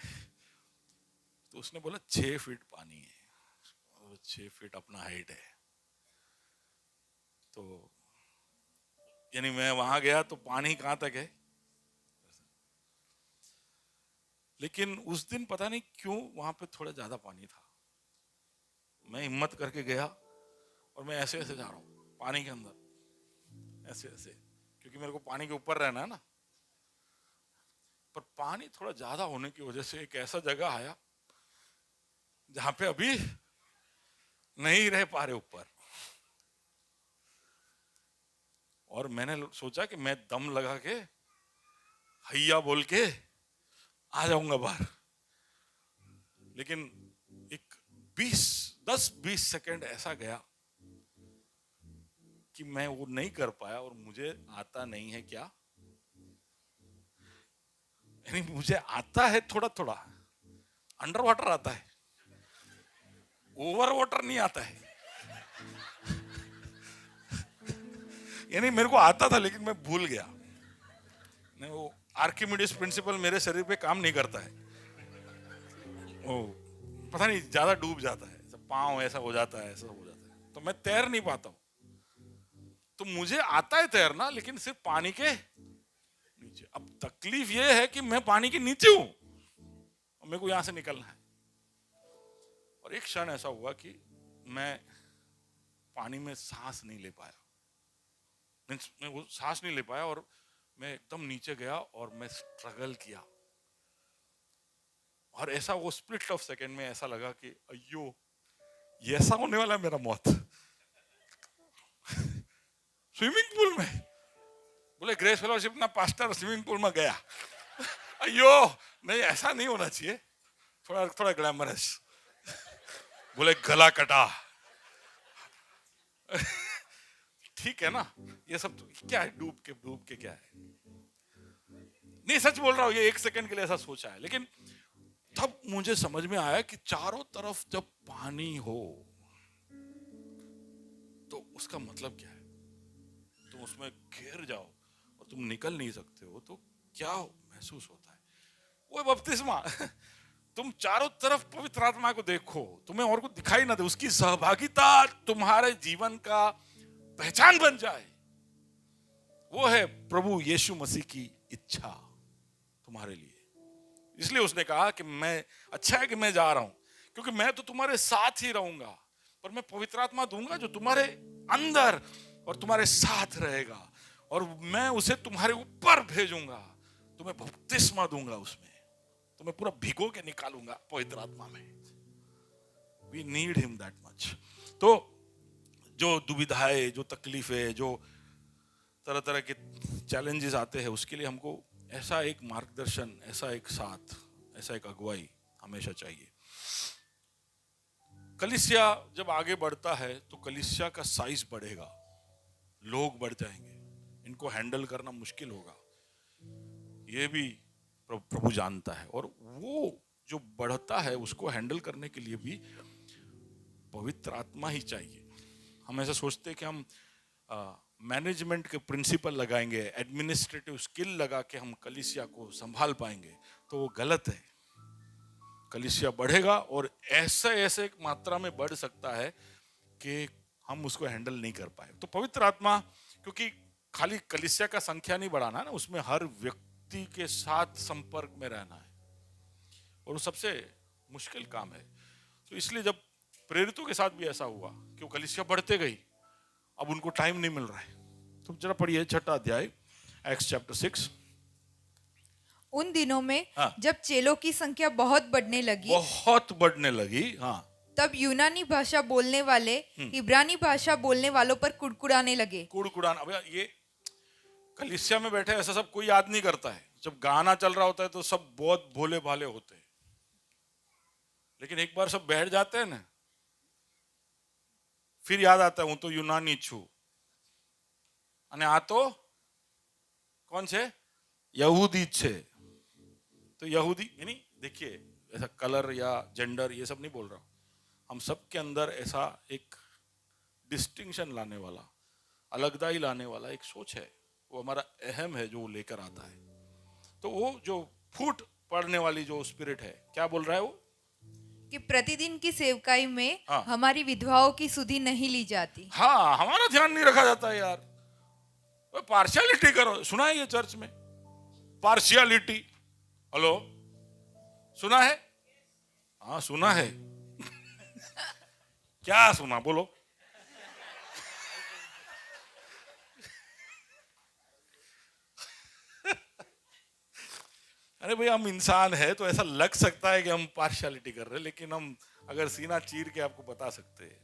तो उसने बोला 6 फीट पानी है, 6 फीट अपना हाइट है। तो यानी मैं वहां गया तो पानी कहां तक है। लेकिन उस दिन पता नहीं क्यों वहां पे थोड़ा ज्यादा पानी था। मैं हिम्मत करके गया और मैं ऐसे ऐसे जा रहा हूं पानी के अंदर, ऐसे ऐसे, क्योंकि मेरे को पानी के ऊपर रहना है ना। पर पानी थोड़ा ज्यादा होने की वजह से एक ऐसा जगह आया जहां पे अभी नहीं रह पा रहे ऊपर, और मैंने सोचा कि मैं दम लगा के हैया बोल के आ जाऊंगा बाहर। लेकिन एक 10-20 सेकंड ऐसा गया कि मैं वो नहीं कर पाया, और मुझे आता नहीं है क्या, यानी मुझे आता है थोड़ा थोड़ा, अंडर वाटर आता है, ओवर वाटर नहीं आता है। यानी मेरे को आता था लेकिन मैं भूल गया। नहीं, वो आर्किमिडीज प्रिंसिपल मेरे शरीर पे काम नहीं करता है। ओ पता नहीं ज्यादा डूब जाता है, पांव ऐसा हो जाता है, ऐसा हो जाता है, तो मैं तैर नहीं पाता हूं। तो मुझे आता है तैरना, लेकिन सिर्फ पानी के नीचे। अब तकलीफ यह है कि मैं पानी के नीचे हूं और मेरे को यहां से निकलना है। और एक क्षण ऐसा हुआ कि मैं पानी में सांस नहीं ले पाया, मैं वो सांस नहीं ले पाया, और मैं एकदम नीचे गया और मैं स्ट्रगल किया। और ऐसा वो स्प्लिट ऑफ सेकंड में ऐसा लगा कि अयो ये ऐसा होने वाला है मेरा मौत। स्विमिंग पूल में, बोले ग्रेस फेलोशिप ना पास्टर स्विमिंग पूल में गया। अयो नहीं, ऐसा नहीं होना चाहिए, थोड़ा थोड़ा ग्लैमरस। बोले गला कटा। ठीक है ना, ये सब तो क्या है, डूब के क्या है। नहीं सच बोल रहा हूं, ये 1 सेकंड के लिए ऐसा सोचा है। लेकिन तब मुझे समझ में आया कि चारों तरफ जब पानी हो तो उसका मतलब क्या है। तुम उसमें घिर जाओ और तुम निकल नहीं सकते हो तो क्या महसूस होता है। वो बपतिस्मा, तुम चारों तरफ पवित्र आत्मा को देखो, तुम्हें और कुछ दिखाई ना दे, उसकी सहभागिता तुम्हारे जीवन का पहचान बन जाए। वो है प्रभु यीशु मसीह की इच्छा तुम्हारे लिए। इसलिए उसने कहा कि मैं, अच्छा है कि मैं जा रहा हूं, क्योंकि मैं तो तुम्हारे साथ ही रहूंगा, पर मैं पवित्र आत्मा दूंगा जो तुम्हारे अंदर और तुम्हारे साथ रहेगा, और मैं उसे तुम्हारे ऊपर भेजूंगा तुम्हें बपतिस्मा दूंगा, उसमें तुम्हें पूरा भिगो के निकालूंगा पवित्र आत्मा में। We need him that much. तो जो दुविधाएं, जो तकलीफें, जो तरह तरह के चैलेंजेस आते हैं, उसके लिए हमको ऐसा एक मार्गदर्शन, ऐसा एक साथ, ऐसा एक अगुवाई हमेशा चाहिए। कलीसिया जब आगे बढ़ता है तो कलीसिया का साइज बढ़ेगा, लोग बढ़ जाएंगे, इनको हैंडल करना मुश्किल होगा, ये भी प्रभु जानता है। और वो जो बढ़ता है उसको हैंडल करने के लिए भी पवित्र आत्मा ही चाहिए। हम ऐसा सोचते हैं कि हम मैनेजमेंट के प्रिंसिपल लगाएंगे, एडमिनिस्ट्रेटिव स्किल लगा के हम कलीसिया को संभाल पाएंगे, तो वो गलत है। कलीसिया बढ़ेगा और ऐसे ऐसे मात्रा में बढ़ सकता है कि हम उसको हैंडल नहीं कर पाए। तो पवित्र आत्मा, क्योंकि खाली कलीसिया का संख्या नहीं बढ़ाना है ना, उसमें हर व्यक्ति के साथ संपर्क में रहना है, और वो सबसे मुश्किल काम है। तो इसलिए जब प्रेरितों के साथ भी ऐसा हुआ कि वो कलीसिया बढ़ते गई, अब उनको टाइम नहीं मिल रहा है। तो जरा पढ़िए 6 अध्याय, एक्ट्स चैप्टर 6। उन दिनों में हाँ। जब चेलों की संख्या बहुत बढ़ने लगी, हाँ, तब यूनानी भाषा बोलने वाले इब्रानी भाषा बोलने वालों पर कुड़कुड़ाने लगे। कुड़कुड़ाना। अब ये कलीसिया में बैठे ऐसा सब कोई याद नहीं करता है। जब गाना चल रहा होता है तो सब बहुत भोले भाले होते हैं, लेकिन एक बार सब बैठ जाते हैं ना, फिर याद आता है, हूं तो यूनानी छू, અને આ તો कौन छे? यहूदी छे। तो यहूदी यानी देखिए, ऐसा कलर या जेंडर ये सब नहीं बोल रहा हूं, हम सब के अंदर ऐसा एक डिस्टिंक्शन लाने वाला, अलगदाई लाने वाला एक सोच है, वो हमारा अहम है जो वो लेकर आता है। तो वो जो फूट पड़ने वाली जो स्पिरिट है, क्या बोल रहा है वो? कि प्रतिदिन की सेवकाई में हाँ। हमारी विधवाओं की सुधि नहीं ली जाती। हाँ, हमारा ध्यान नहीं रखा जाता है यार। पार्शियलिटी करो, सुना है ये चर्च में? पार्शियलिटी, हेलो, सुना है? हाँ सुना है। क्या सुना, बोलो। अरे भाई, हम इंसान है तो ऐसा लग सकता है कि हम पार्शियलिटी कर रहे हैं, लेकिन हम अगर सीना चीर के आपको बता सकते हैं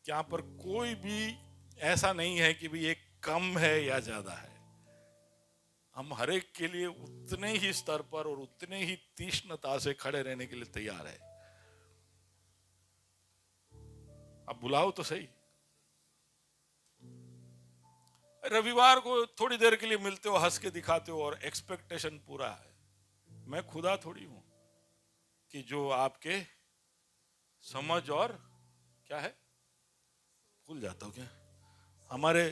कि यहाँ पर कोई भी ऐसा नहीं है कि भी एक कम है या ज्यादा है। हम हर एक के लिए उतने ही स्तर पर और उतने ही तीक्ष्णता से खड़े रहने के लिए तैयार है। अब बुलाओ तो सही। रविवार को थोड़ी देर के लिए मिलते हो, हंस के दिखाते हो और एक्सपेक्टेशन पूरा है। मैं खुदा थोड़ी हूं कि जो आपके समझ और क्या है, भूल जाता हूं क्या, हमारे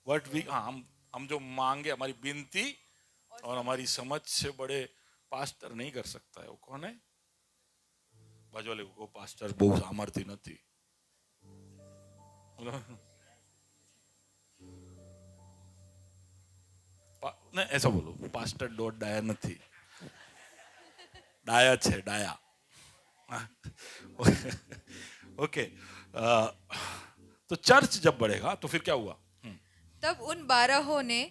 व्हाट वी, हम जो मांगे, हमारी विनती और हमारी समझ से बड़े पास्टर नहीं कर सकता है। वो कौन है? बाजू वाले को, पास्टर बहुत सामर्थ्य नहीं, नहीं ऐसा बोलो, पास्टर डॉट डाया नहीं, डाया छे, डाया। ओके। तो चर्च जब बढ़ेगा तो फिर क्या हुआ? तब उन 12 ने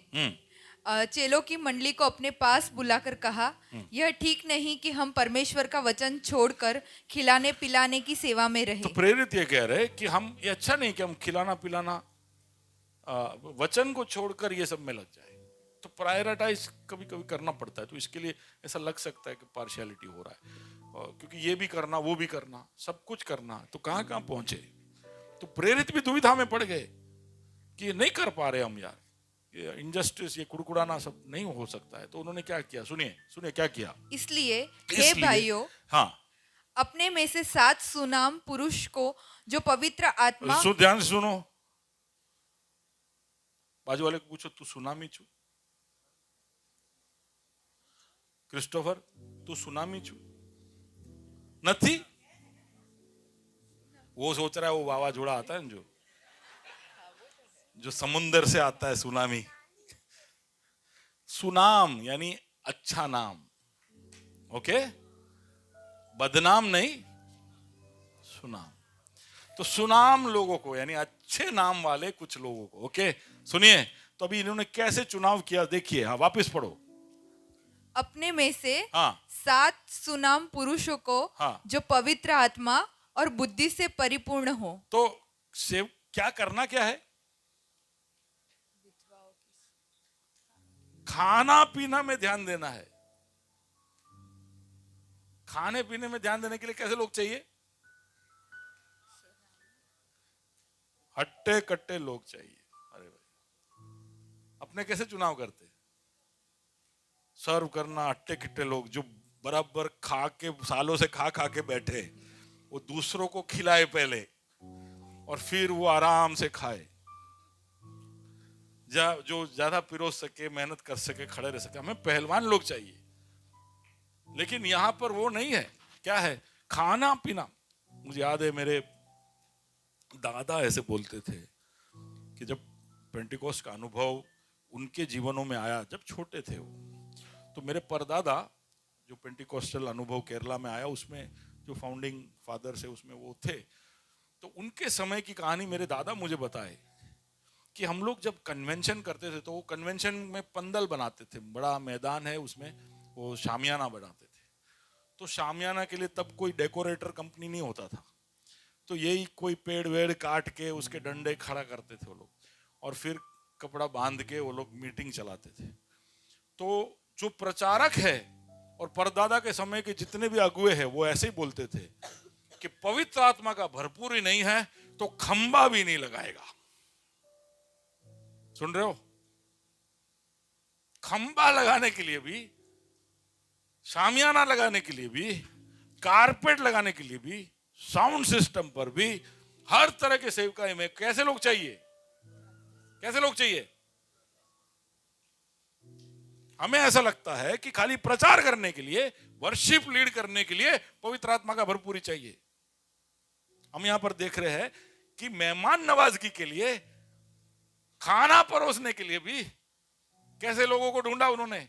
चेलों की मंडली को अपने पास बुलाकर कहा, यह ठीक नहीं कि हम परमेश्वर का वचन छोड़कर खिलाने पिलाने की सेवा में रहे। तो प्रेरित ये कह रहे कि हम, ये अच्छा नहीं कि हम खिलाना पिलाना, वचन को छोड़कर ये सब में लग जाए। तो प्रायोरिटाइज कभी कभी करना पड़ता है। तो इसके लिए ऐसा लग सकता है कि पार्शियलिटी हो रहा है, क्योंकि ये भी करना, वो भी करना, सब कुछ करना, तो कहां कहां पहुंचे। तो प्रेरित भी दुविधा में पड़ गए कि नहीं कर पा रहे हम यार, ये इनजस्टिस, ये कुड़कुड़ाना सब नहीं हो सकता है। तो उन्होंने क्या किया, सुनिए क्या किया। इसलिए हे भाइयों, हाँ, अपने में से 7 सुनाम पुरुष को जो पवित्र आत्मा, ध्यान से सुनो, बाजू वाले को पूछो, तू सुनामी छू? क्रिस्टोफर, तू सुनामी छू? नहीं, वो सोच रहा है वो वावाझोड़ा आता है ना, जो समुंदर से आता है, सुनामी। सुनाम यानी अच्छा नाम, ओके, बदनाम नहीं, सुनाम। तो सुनाम लोगों को यानी अच्छे नाम वाले कुछ लोगों को, ओके। सुनिए, तो अभी इन्होंने कैसे चुनाव किया देखिए, हाँ वापस पढ़ो। अपने में से हाँ 7 सुनाम पुरुषों को हाँ। जो पवित्र आत्मा और बुद्धि से परिपूर्ण हो। तो सेव क्या करना क्या है? खाना पीना में ध्यान देना है। खाने पीने में ध्यान देने के लिए कैसे लोग चाहिए? हट्टे कट्टे लोग चाहिए। अरे भाई, अपने कैसे चुनाव करते? सर्व करना हट्टे कट्टे लोग जो बराबर खा के सालों से खा खा के बैठे, वो दूसरों को खिलाए पहले और फिर वो आराम से खाए, जो ज्यादा पिरोस सके, मेहनत कर सके, खड़े रह सके। हमें पहलवान लोग चाहिए, लेकिन यहां पर वो नहीं है। क्या है? खाना पीना। मुझे याद है मेरे दादा ऐसे बोलते थे कि जब पेंटिकोस्ट का अनुभव उनके जीवनों में आया, जब छोटे थे वो, तो मेरे परदादा जो पेंटिकोस्टल अनुभव केरला में आया, उसमें जो फाउंडिंग फादर्स है उसमें वो थे, तो उनके समय की कहानी मेरे दादा मुझे बताए कि हम लोग जब कन्वेंशन करते थे तो वो कन्वेंशन में पंदल बनाते थे, बड़ा मैदान है उसमें, वो शामियाना बनाते थे। तो शामियाना के लिए तब कोई डेकोरेटर कंपनी नहीं होता था, तो यही कोई पेड़ वेड़ काट के उसके डंडे खड़ा करते थे वो लोग, और फिर कपड़ा बांध के वो लोग मीटिंग चलाते थे। तो जो प्रचारक है और परदादा के समय के जितने भी अगुए हैं वो ऐसे ही बोलते थे कि पवित्र आत्मा का भरपूर ही नहीं है तो खंबा भी नहीं लगाएगा। सुन रहे हो? खंबा लगाने के लिए भी, शामियाना लगाने के लिए भी, कारपेट लगाने के लिए भी, साउंड सिस्टम पर भी, हर तरह के सेवकाई में कैसे लोग चाहिए? कैसे लोग चाहिए? हमें ऐसा लगता है कि खाली प्रचार करने के लिए, वर्शिप लीड करने के लिए पवित्र आत्मा का भरपूरी चाहिए। हम यहां पर देख रहे हैं कि मेहमान नवाजगी के लिए, खाना परोसने के लिए भी कैसे लोगों को ढूंढा उन्होंने?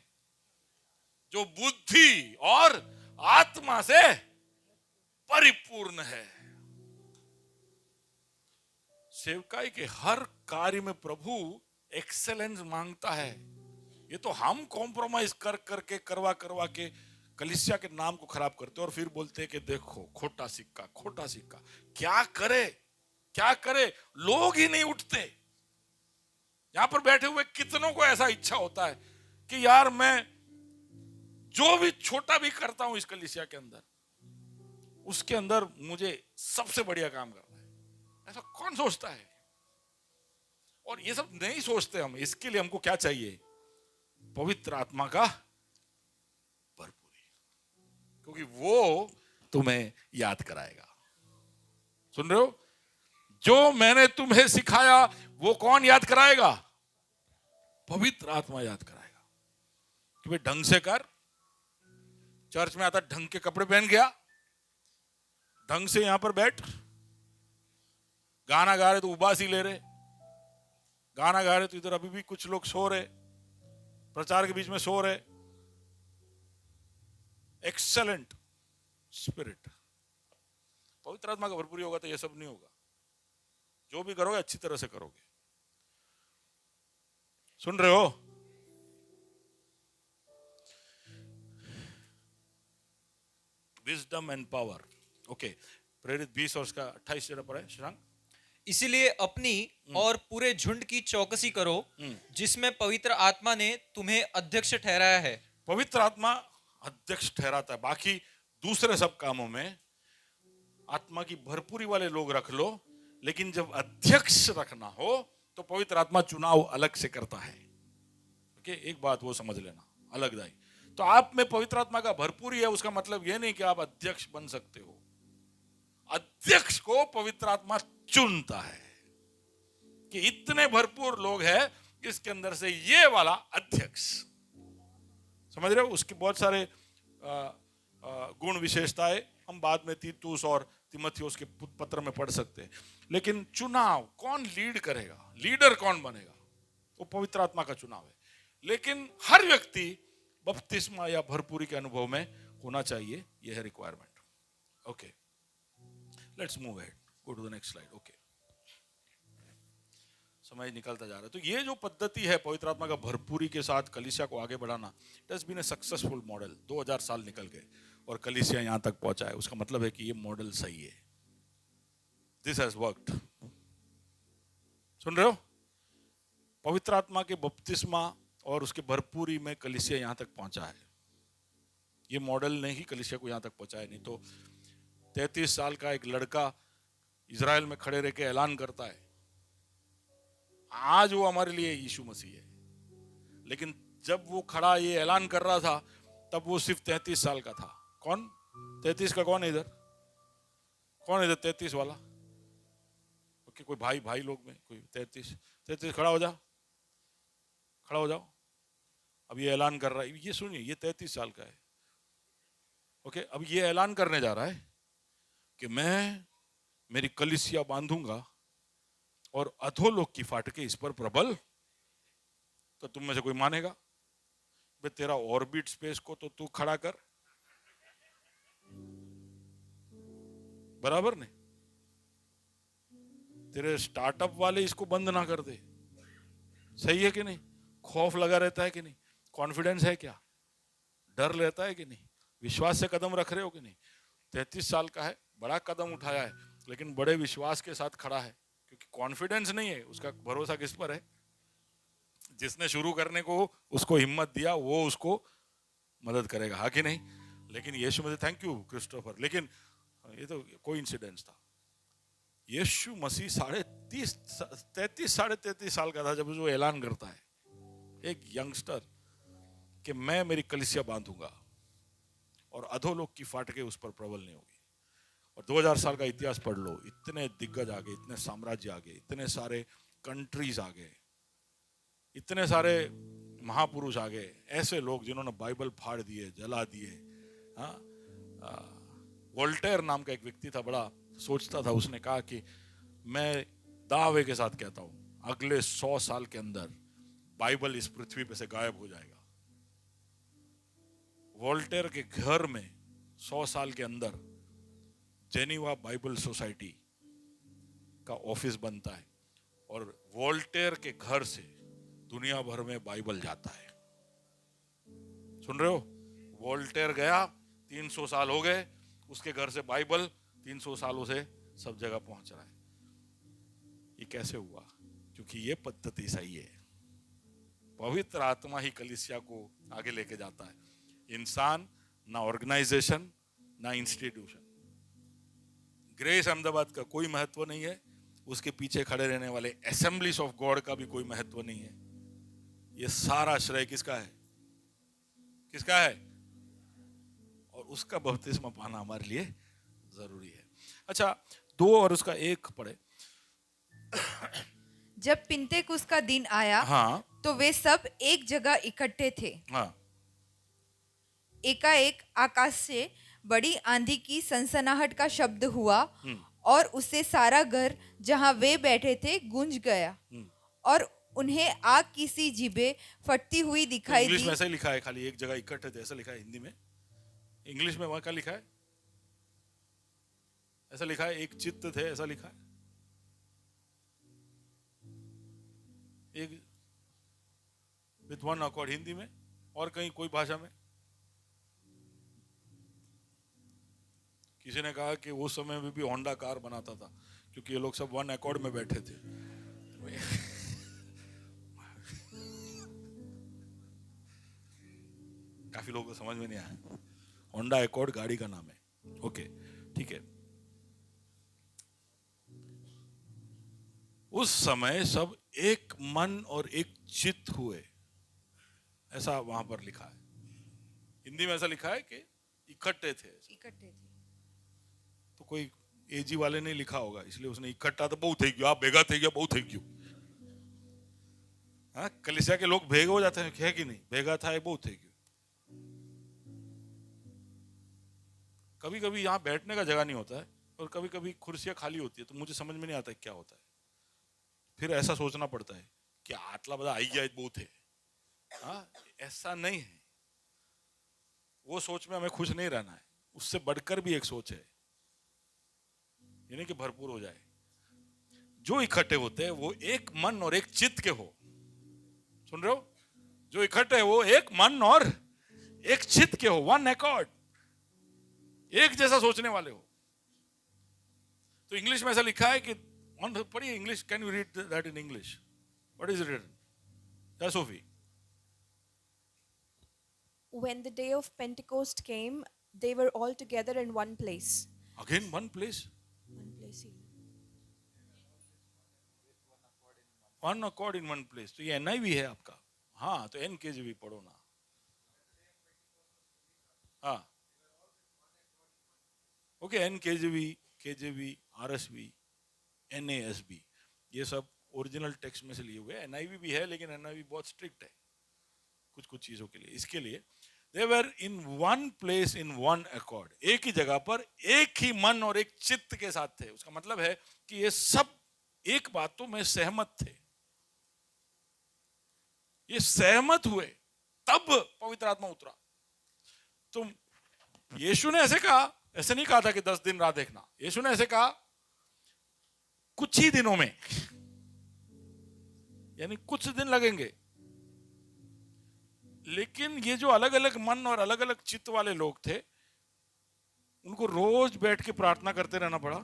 जो बुद्धि और आत्मा से परिपूर्ण है। सेवकाई के हर कार्य में प्रभु एक्सेलेंस मांगता है। ये तो हम कॉम्प्रोमाइज कर करके, करवा करवा के कलीसिया के नाम को खराब करते और फिर बोलते हैं कि देखो खोटा सिक्का, खोटा सिक्का। क्या करे, क्या करे? लोग ही नहीं उठते। यहां पर बैठे हुए कितनों को ऐसा इच्छा होता है कि यार मैं जो भी छोटा भी करता हूं इस कलीसिया के अंदर, उसके अंदर मुझे सबसे बढ़िया काम करना है। ऐसा कौन सोचता है? और ये सब नहीं सोचते हम। इसके लिए हमको क्या चाहिए? पवित्र आत्मा का भरपूरी, क्योंकि वो तुम्हें याद कराएगा। सुन रहे हो? जो मैंने तुम्हें सिखाया वो कौन याद कराएगा? पवित्र आत्मा याद कराएगा। कि भाई ढंग से कर। चर्च में आता ढंग के कपड़े पहन गया, ढंग से यहां पर बैठ, गाना गा रहे तो उबासी ले रहे, गाना गा रहे तो इधर अभी भी कुछ लोग सो रहे, प्रचार के बीच में सो रहे। एक्सेलेंट स्पिरिट, पवित्र आत्मा का भरपूरी होगा तो ये सब नहीं होगा। जो भी करोगे अच्छी तरह से करोगे। सुन रहे हो? Wisdom and power. ओके, प्रेरित 20 और उसका 28 जरा पढ़े शशांक। इसीलिए अपनी और पूरे झुंड की चौकसी करो, जिसमें पवित्र आत्मा ने तुम्हें अध्यक्ष ठहराया है। पवित्र आत्मा अध्यक्ष ठहराता है। बाकी दूसरे सब कामों में आत्मा की भरपूरी वाले लोग रख लो, लेकिन जब अध्यक्ष रखना हो तो पवित्र आत्मा चुनाव अलग से करता है। ओके, एक बात वो समझ लेना, अलगदाई। तो आप में पवित्र आत्मा का भरपूरी है, उसका मतलब यह नहीं कि आप अध्यक्ष बन सकते हो। अध्यक्ष को पवित्र आत्मा चुनता है कि इतने भरपूर लोग हैं, इसके अंदर से ये वाला अध्यक्ष। समझ रहे हो? उसके बहुत सारे गुण विशेषताएं हम बाद में तीतुस और तीमुथियुस के पत्र में पढ़ सकते हैं। लेकिन चुनाव कौन लीड करेगा, लीडर कौन बनेगा, वो पवित्र आत्मा का चुनाव है। लेकिन हर व्यक्ति बपतिस्मा या भरपूरी के अनुभव में होना चाहिए, यह है requirement. Okay, let's move ahead, go to the next slide. Okay, समय निकलता जा रहा है। तो ये जो पद्धति है पवित्र आत्मा का भरपूरी के साथ कलीसिया को आगे बढ़ाना, it has been a successful model. 2000 साल निकल गए और कलीसिया यहाँ तक पहुंचा है, उसका मतलब है कि ये मॉडल सही है। This has worked. सुन रहे हो? पवित्र आत्मा के बपतिस्मा और उसके भरपूरी में कलीसिया यहाँ तक पहुंचा है। ये मॉडल ने ही कलीसिया को यहाँ तक पहुंचाया। नहीं तो 33 साल का एक लड़का इजराइल में खड़े रह के ऐलान करता है, आज वो हमारे लिए यीशु मसीह है। लेकिन जब वो खड़ा ये ऐलान कर रहा था तब वो सिर्फ 33 साल का था। कौन 33 का? कौन है इधर? कौन है इधर 33 वाला? ओके, कोई भाई लोग में कोई 33 खड़ा हो जाओ, खड़ा हो जाओ। अब ये ऐलान कर रहा है, ये सुनिए, ये 33 साल का है। ओके, अब ये ऐलान करने जा रहा है कि मैं मेरी कलीसिया बांधूंगा और अधोलोक की फाटके इस पर प्रबल। तो तुम में से कोई मानेगा? बे तेरा ऑर्बिट स्पेस को तो तू खड़ा कर, बराबर नहीं? तेरे स्टार्टअप वाले इसको बंद ना कर दे। सही है कि नहीं? खौफ लगा रहता है कि नहीं? कॉन्फिडेंस है क्या? डर रहता है कि नहीं? विश्वास से कदम रख रहे हो कि नहीं? 33 साल का है, बड़ा कदम उठाया है, लेकिन बड़े विश्वास के साथ खड़ा है, क्योंकि कॉन्फिडेंस नहीं है। उसका भरोसा किस पर है? जिसने शुरू करने को उसको हिम्मत दिया वो उसको मदद करेगा, हाँ कि नहीं? लेकिन यीशु मसीह, थैंक यू क्रिस्टोफर, लेकिन ये तो कोई इंसिडेंस था। यीशु मसीह 33 साल का था जब वो ऐलान करता है, एक यंगस्टर, कि मैं मेरी कलीसिया बांधूंगा और अधोलोक की फाटके उस पर प्रबल नहीं होगी। और 2000 साल का इतिहास पढ़ लो, इतने दिग्गज आ गए, इतने साम्राज्य आ गए, इतने सारे कंट्रीज आ गए, इतने सारे महापुरुष आ गए, ऐसे लोग जिन्होंने बाइबल फाड़ दिए, जला दिए। हाँ, वोल्टेयर नाम का एक व्यक्ति था, बड़ा सोचता था। उसने कहा कि मैं दावे के साथ कहता हूं अगले 100 साल के अंदर बाइबल इस पृथ्वी पे से गायब हो जाएगा। वोल्टेयर के घर में 100 साल के अंदर जेनीवा बाइबल सोसाइटी का ऑफिस बनता है और वोल्टेयर के घर से दुनिया भर में बाइबल जाता है। सुन रहे हो? वोल्टेयर गया, 300 साल हो गए, उसके घर से बाइबल 300 सालों से सब जगह पहुंच रहा है। ये कैसे हुआ? क्योंकि ये पद्धति सही है। पवित्र आत्मा ही कलीसिया को आगे लेके जाता है, इंसान ना ऑर्गेनाइजेशन ना इंस्टीट्यूशन। ग्रेस अहमदाबाद का कोई महत्व नहीं है, उसके पीछे खड़े रहने वाले असेंबलीज ऑफ गॉड का भी कोई महत्व नहीं है। ये सारा श्रेय किसका है? किसका है? और उसका बपतिस्मा पाना हमारे लिए जरूरी है। अच्छा, 2 और उसका 1 पढ़े। जब पिन्तेकुस्त का दिन आया, हाँ, तो वे सब एक जगह इकट्ठे थे। हाँ, एकाएक आकाश से बड़ी आंधी की सनसनाहट का शब्द हुआ और उससे सारा घर जहां वे बैठे थे गूंज गया और उन्हें आग की सी जीभें फटती हुई दिखाई इंग्लिश दी। में ऐसा ही लिखा है, खाली एक जगह इकट्ठे थे ऐसा लिखा है हिंदी में। इंग्लिश में वहां क्या लिखा है? ऐसा लिखा है, एक चित्त थे, ऐसा लिखा है। एक विथ वन अकॉर्ड हिंदी में, और कहीं कोई भाषा में। किसी ने कहा कि उस समय में भी होंडा कार बनाता था क्योंकि ये लोग सब वन अकॉर्ड में बैठे थे। काफी लोगों को समझ में नहीं आया। होंडा अकॉर्ड गाड़ी का नाम है। ओके, ठीक है। उस समय सब एक मन और एक चित्त हुए, ऐसा वहां पर लिखा है। हिंदी में ऐसा लिखा है कि इकट्ठे थे। इकट्ठे थे। तो कोई एजी वाले ने लिखा होगा, इसलिए उसने इकट्ठा तो बहुत થઈ ગયું, आप भेगा થઈ गया, बहुत થઈ ગયું। हाँ, कलीसिया के लोग भेगे हो जाते हैं, है कि नहीं? भेगा था, बहुत થઈ गયું। कभी कभी यहाँ बैठने का जगह नहीं होता है और कभी कभी कुर्सियां खाली होती है, तो मुझे समझ में नहीं आता है क्या होता है। फिर ऐसा सोचना पड़ता है कि आटला बड़ा आई गया बहुत है। हाँ, ऐसा नहीं है। वो सोच में हमें खुश नहीं रहना है, उससे बढ़कर भी एक सोच है, यानी कि भरपूर हो जाए। जो इकट्ठे होते हैं वो एक मन और एक चित्त के हो। सुन रहे हो? जो इकट्ठे वो एक मन और एक चित्त के हो, वन अकॉर्ड, एक जैसा सोचने वाले हो। तो इंग्लिश में ऐसा लिखा है कि पढ़िए English, can you read that in English? What is written? या सोफी? When the day of Pentecost came, they were all together in one place. Again one place, One place. One accord in one place. तो ये NIV है आपका। हाँ, तो एनकेजीवी पढ़ो ना। हाँ, ओके, एनकेजीवी, केजेवी, आरएसवी, एनएएसबी, ये सब ओरिजिनल टेक्स्ट में से लिए हुए। एनआईवी भी है, लेकिन एनआईवी बहुत स्ट्रिक्ट है कुछ कुछ चीजों के लिए। इसके लिए they were in one place in one accord, एक ही जगह पर एक ही मन और एक चित्त के साथ थे। उसका मतलब है कि ये सब एक बातों में सहमत थे। ये सहमत हुए तब पवित्र आत्मा उतरा। तो यीशु ने ऐसे कहा, ऐसे नहीं कहा था कि 10 दिन राह देखना। यीशु ने ऐसे कहा कुछ ही दिनों में, यानी कुछ दिन लगेंगे। लेकिन ये जो अलग अलग मन और अलग अलग चित्त वाले लोग थे, उनको रोज बैठ के प्रार्थना करते रहना पड़ा।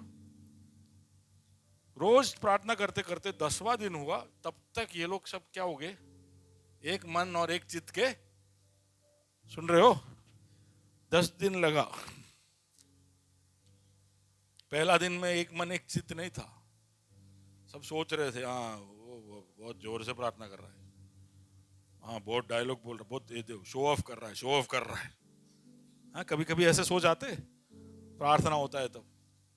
रोज प्रार्थना करते करते 10वां दिन हुआ, तब तक ये लोग सब क्या हो गए? एक मन और एक चित्त के। सुन रहे हो? 10 दिन लगा। पहला दिन में एक मन एक चित्त नहीं था। सब सोच रहे थे हाँ वो बहुत जोर से प्रार्थना कर रहा है, हाँ बहुत डायलॉग बोल रहा है, बहुत शो ऑफ कर रहा है, शो ऑफ कर रहा है। हाँ, कभी कभी ऐसे सो जाते। प्रार्थना होता है तब,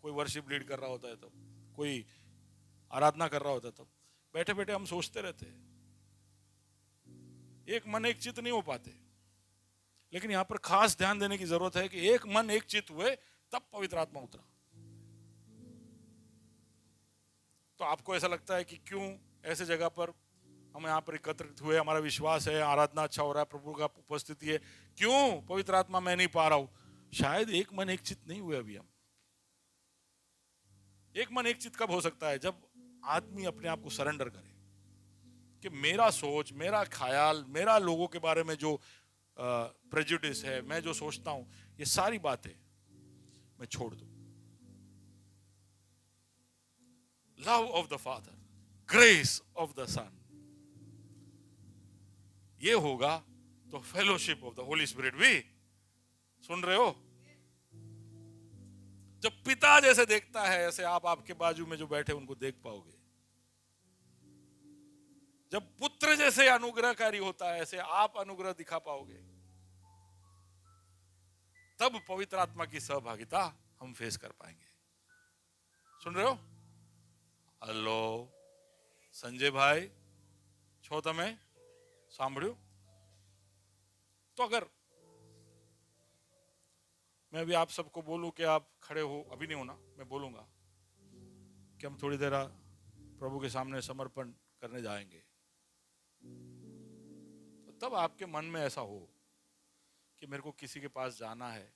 कोई वर्शिप लीड कर रहा होता है तब, कोई आराधना कर रहा होता है तब, बैठे बैठे हम सोचते रहते हैं। एक मन एक चित्त नहीं हो पाते। लेकिन यहां पर खास ध्यान देने की जरूरत है कि एक मन एक चित्त हुए तब पवित्र आत्मा उतरा। तो आपको ऐसा लगता है कि क्यों ऐसे जगह पर हम यहाँ पर एकत्रित हुए, हमारा विश्वास है, आराधना अच्छा हो रहा है, प्रभु का उपस्थिति है, क्यों पवित्र आत्मा मैं नहीं पा रहा हूं? शायद एक मन एक चित्त नहीं हुए अभी हम। एक मन एक चित्त कब हो सकता है? जब आदमी अपने आप को सरेंडर करे कि मेरा सोच, मेरा ख्याल, मेरा लोगों के बारे में जो प्रेजुडिस है, मैं जो सोचता हूं, ये सारी बातें मैं छोड़ दूं। Love of the father, grace of the son, ये होगा तो fellowship of the holy spirit भी। सुन रहे हो? जब पिता जैसे देखता है, ऐसे आप आपके बाजू में जो बैठे उनको देख पाओगे। जब पुत्र जैसे अनुग्रहकारी होता है, ऐसे आप अनुग्रह दिखा पाओगे। तब पवित्र आत्मा की सहभागिता हम फेस कर पाएंगे। सुन रहे हो? हेलो संजय भाई, छो तमे सांभळ्યું? तो अगर मैं अभी आप सबको बोलूं कि आप खड़े हो, अभी नहीं होना, मैं बोलूंगा कि हम थोड़ी देर प्रभु के सामने समर्पण करने जाएंगे, तो तब आपके मन में ऐसा हो कि मेरे को किसी के पास जाना है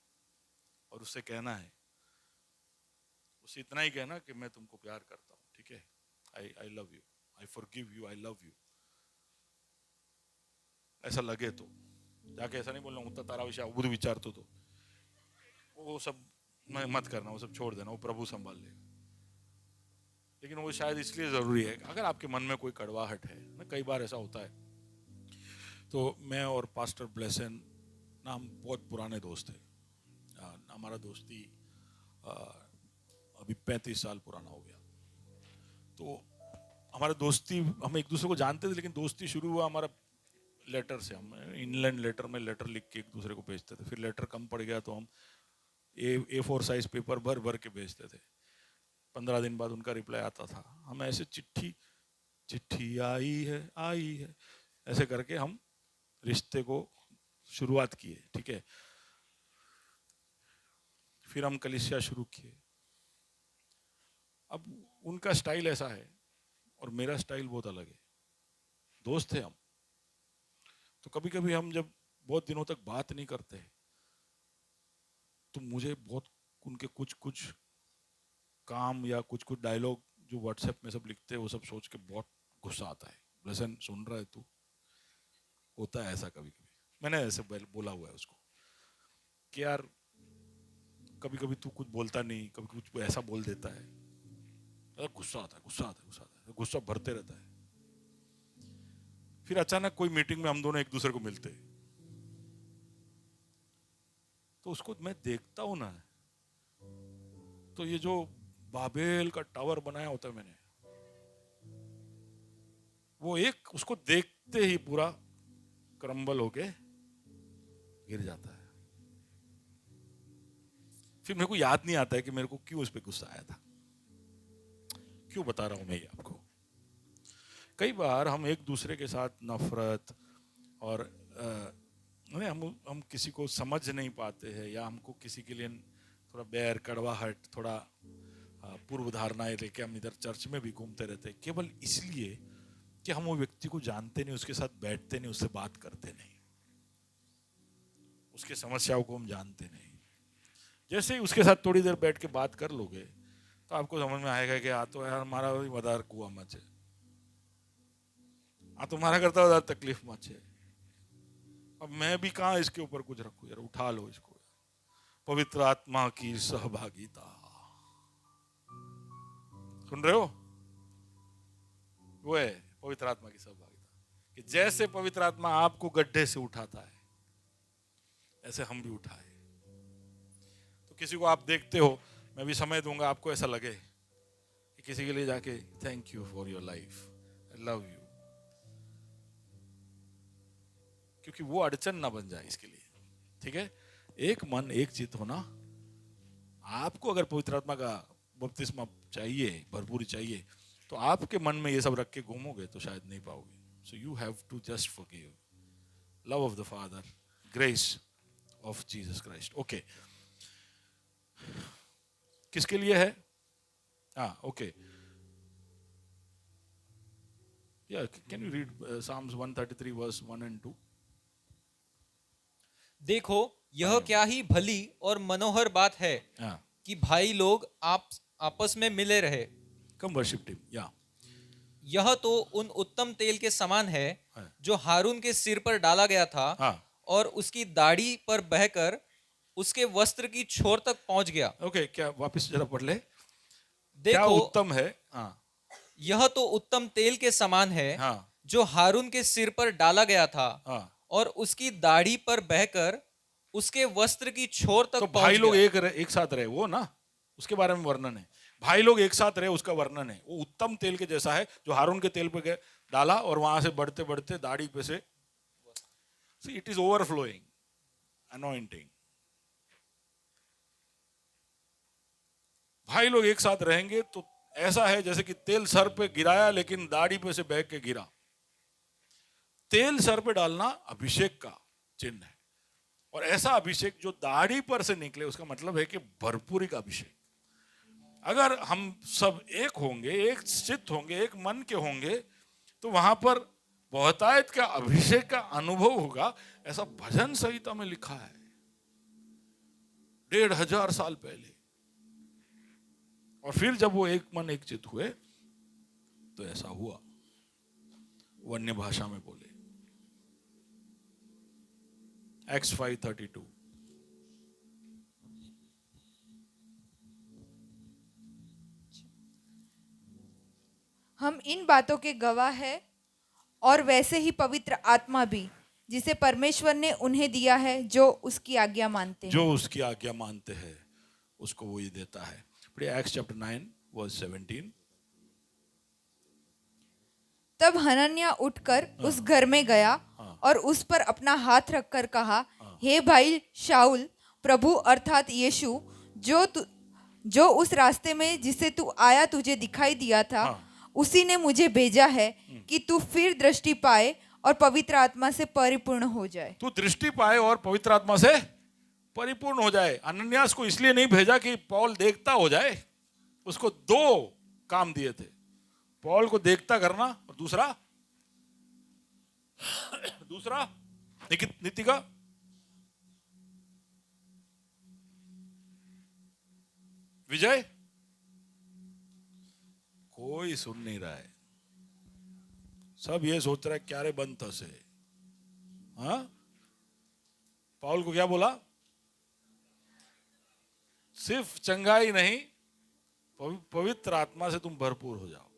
और उससे कहना है, उससे इतना ही कहना कि मैं तुमको प्यार करता हूं, ठीक है, I love you, I forgive you, I love you. ऐसा लगे तो जाके ऐसा नहीं बोलना उतना तारा विषय अवबुध विचार तो वो सब मत करना, वो सब छोड़ देना, वो प्रभु संभाल लेगा। लेकिन वो शायद इसलिए जरूरी है अगर आपके मन में कोई कड़वाहट है ना, कई बार ऐसा होता है। तो मैं और पास्टर ब्लेसन ना, हम बहुत पुराने दोस्त थे। हमारा दोस्ती अभी 35 साल पुराना हो गया। तो हमारा दोस्ती, हम एक दूसरे को जानते थे, लेकिन दोस्ती शुरू हुआ हमारा लेटर से। हम इनलैंड लेटर में लेटर लिख के एक दूसरे को भेजते थे। फिर लेटर कम पड़ गया तो हम A4 साइज पेपर भर भर के भेजते थे। 15 दिन बाद उनका रिप्लाई आता था। हम ऐसे चिट्ठी आई है ऐसे करके हम रिश्ते को शुरुआत किए, ठीक है। फिर हम कलीसिया शुरू किए। अब उनका स्टाइल ऐसा है और मेरा स्टाइल बहुत अलग है। दोस्त थे हम, तो कभी कभी हम जब बहुत दिनों तक बात नहीं करते तो मुझे बहुत उनके कुछ काम या कुछ डायलॉग जो व्हाट्सएप में सब लिखते हैं वो सब सोच के बहुत गुस्सा आता है। लेसन सुन रहा है तू, होता है ऐसा कभी कभी। मैंने ऐसे बोला हुआ है उसको कि यार कभी कभी तू कुछ बोलता नहीं, कभी कुछ ऐसा बोल देता है, अरे गुस्सा आता है, गुस्सा आता है, गुस्सा आता है, गुस्सा भरते रहता है। फिर अचानक कोई मीटिंग में हम दोनों एक दूसरे को मिलते हैं, तो उसको मैं देखता हूं ना, तो ये जो बाबेल का टावर बनाया होता है मैंने, वो एक उसको देखते ही पूरा क्रम्बल होके गिर जाता है। फिर मेरे को याद नहीं आता है कि मेरे को क्यों उस पर गुस्सा आया था। क्यों बता रहा हूं मैं ये आपको? कई बार हम एक दूसरे के साथ नफरत और हम किसी को समझ नहीं पाते हैं, या हमको किसी के लिए थोड़ा बैर, कड़वाहट, थोड़ा पूर्व धारणाएं लेके हम इधर चर्च में भी घूमते रहते हैं, केवल इसलिए कि हम वो व्यक्ति को जानते नहीं, उसके साथ बैठते नहीं, उससे बात करते नहीं, उसके समस्याओं को हम जानते नहीं। जैसे ही उसके साथ थोड़ी देर बैठ के बात कर लोगे तो आपको समझ में आएगा कि तो यार हमारा वधार कुआ मच है, तुम्हारा करता वधार तकलीफ मच है। अब मैं भी कहाँ इसके ऊपर कुछ रखूं यार, उठा लो इसको। पवित्र आत्मा की सहभागिता, सुन रहे हो? वो है पवित्र आत्मा की सहभागिता, कि जैसे पवित्र आत्मा आपको गड्ढे से उठाता है ऐसे हम भी उठाए। तो किसी को आप देखते हो, मैं भी समय दूंगा आपको ऐसा लगे कि किसी के लिए जाके thank you for your life, I love you, क्योंकि वो अड़चन ना बन जाए इसके लिए। ठीक है, एक मन एक चित्त होना। आपको अगर पवित्र आत्मा का बपतिस्मा चाहिए, भरपूरी चाहिए, तो आपके मन में ये सब रख के घूमोगे तो शायद नहीं पाओगे। So you have to just forgive, love of the father, grace of Jesus Christ. Okay, किसके लिए है? ओके, या can you read Psalms 133 verse 1 and 2? देखो यह क्या ही भली और मनोहर बात है कि भाई लोग आपस में मिले रहे। कम वर्शिप टीम। या यह तो उन उत्तम तेल के समान है जो हारून के सिर पर डाला गया था और उसकी दाढ़ी पर बहकर उसके वस्त्र की छोर तक पहुंच गया। ओके, क्या वापस जरा पढ़ ले। देखो क्या उत्तम है? यह तो उत्तम तेल के समान है जो हारून के सिर पर डाला गया था और उसकी दाढ़ी पर बहकर उसके वस्त्र की छोर तक तो पहुंच भाई लोग गया। एक साथ रहे, वो ना उसके बारे में वर्णन है। भाई लोग एक साथ रहे उसका वर्णन है। वो उत्तम तेल के जैसा है जो हारून के तेल पे डाला और वहां से बढ़ते बढ़ते दाढ़ी पे से, इट इज ओवरफ्लोइंग अनॉइंटिंग। भाई लोग एक साथ रहेंगे तो ऐसा है जैसे कि तेल सर पे गिराया लेकिन दाढ़ी पे से बह के गिरा। तेल सर पे डालना अभिषेक का चिन्ह है, और ऐसा अभिषेक जो दाढ़ी पर से निकले उसका मतलब है कि भरपूरी का अभिषेक। अगर हम सब एक होंगे, एक चित्त होंगे, एक मन के होंगे, तो वहां पर बहुतायत का अभिषेक का अनुभव होगा। ऐसा भजन संहिता में लिखा है 1500 साल पहले। और फिर जब वो एक मन एक चित्त हुए तो ऐसा हुआ, वो अन्य भाषा में बोले। Acts 5:32। हम इन बातों के गवाह हैं, और वैसे ही पवित्र आत्मा भी जिसे परमेश्वर ने उन्हें दिया है जो उसकी आज्ञा मानते हैं। जो उसकी आज्ञा मानते हैं उसको वो ये देता है। Acts chapter 9 verse 17। तब हनन्याह उठकर उस घर में गया और उस पर अपना हाथ रखकर कहा, हे भाई शाऊल, प्रभु अर्थात यीशु जो उस रास्ते में जिसे तू आया तुझे दिखाई दिया था, उसी ने मुझे भेजा है कि तू फिर दृष्टि पाए और पवित्र आत्मा से परिपूर्ण हो जाए। तू दृष्टि पाए और पवित्र आत्मा से परिपूर्ण हो जाए। अनन्यास को इसलिए नहीं भेजा कि पौल देखता हो जाए, उसको 2 काम दिए थे, पौल को देखता करना और दूसरा नीति का। विजय कोई सुन नहीं रहा है, सब ये सोच रहा है क्या रे बंद थसे। हाँ, पौल को क्या बोला? सिर्फ चंगाई नहीं, पवित्र आत्मा से तुम भरपूर हो जाओ।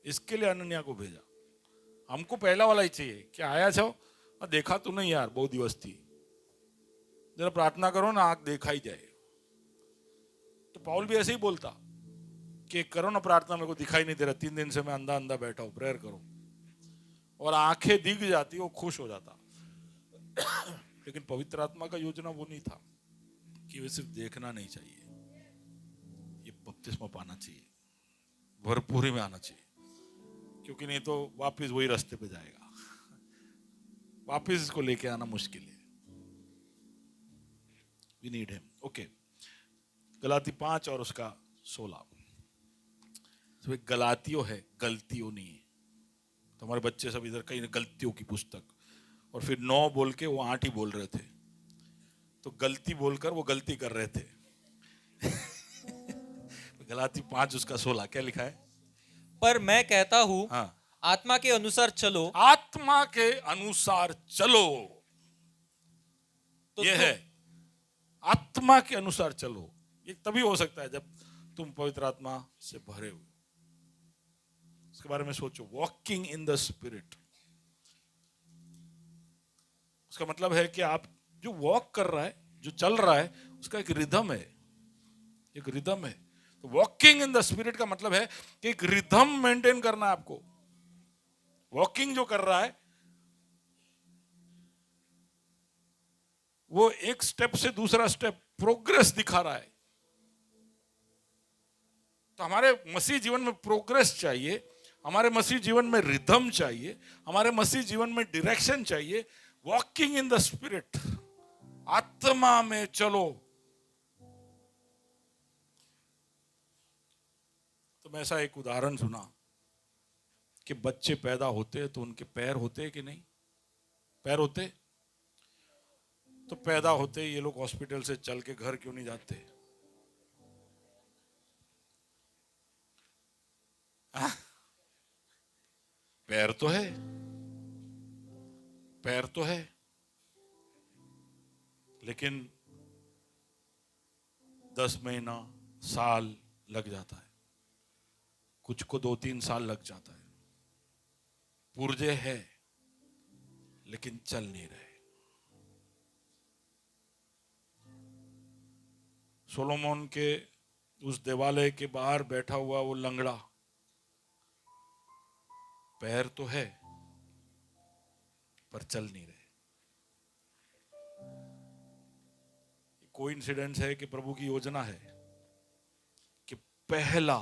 इसके लिए अनन्या को भेजा। हमको पहला वाला ही चाहिए। क्या आया छो? देखा तो नहीं यार, बहुत दिवस थी, जरा प्रार्थना करो ना, आंख देखा ही जाए। तो पौल भी ऐसे ही बोलता कि करो ना प्रार्थना, मेरे को दिखाई नहीं दे रहा, 3 दिन से मैं अंधा अंधा बैठा हूं, प्रेयर करो। और आंखें दिख जाती, वो खुश हो जाता। लेकिन पवित्र आत्मा का योजना वो नहीं था कि वे सिर्फ देखना नहीं चाहिए, ये बपतिस्मा पाना चाहिए, भरपूरी में आना चाहिए, क्योंकि नहीं तो वापस वही रास्ते पे जाएगा। वापस इसको लेके आना मुश्किल है। We need him. Okay, Galati 5 और उसका 16। तो गलातियों है, गलतियों नहीं है। तो हमारे बच्चे सब इधर कहीं गलतियों की पुस्तक, और फिर 9 बोल के वो 8 ही बोल रहे थे, तो गलती बोलकर वो गलती कर रहे थे। गलाती 5 उसका 16 क्या लिखा है? पर मैं कहता हूँ, हाँ, आत्मा के अनुसार चलो। आत्मा के अनुसार चलो, तो ये है आत्मा के अनुसार चलो। ये तभी हो सकता है जब तुम पवित्र आत्मा से भरे हो। इसके बारे में सोचो, वॉकिंग इन द स्पिरिट। उसका मतलब है कि आप जो वॉक कर रहा है, जो चल रहा है, उसका एक रिदम है, एक रिदम है। तो वॉकिंग इन द स्पिरिट का मतलब है कि एक रिदम मेंटेन करना है आपको। वॉकिंग जो कर रहा है वो एक स्टेप से दूसरा स्टेप प्रोग्रेस दिखा रहा है। तो हमारे मसीह जीवन में प्रोग्रेस चाहिए, हमारे मसीह जीवन में रिदम चाहिए, हमारे मसीह जीवन में डायरेक्शन चाहिए। वॉकिंग इन द स्पिरिट, आत्मा में चलो। तो मैं ऐसा एक उदाहरण सुना कि बच्चे पैदा होते हैं तो उनके पैर होते हैं कि नहीं? पैर होते? तो पैदा होते ही ये लोग हॉस्पिटल से चल के घर क्यों नहीं जाते? पैर तो है, पैर तो है, लेकिन 10 महीना, साल लग जाता है, कुछ को 2-3 साल लग जाता है। पुर्जे है लेकिन चल नहीं रहे। सोलोमन के उस देवालय के बाहर बैठा हुआ वो लंगड़ा, पैर तो है पर चल नहीं रहे। कोइंसिडेंस है कि प्रभु की योजना है कि पहला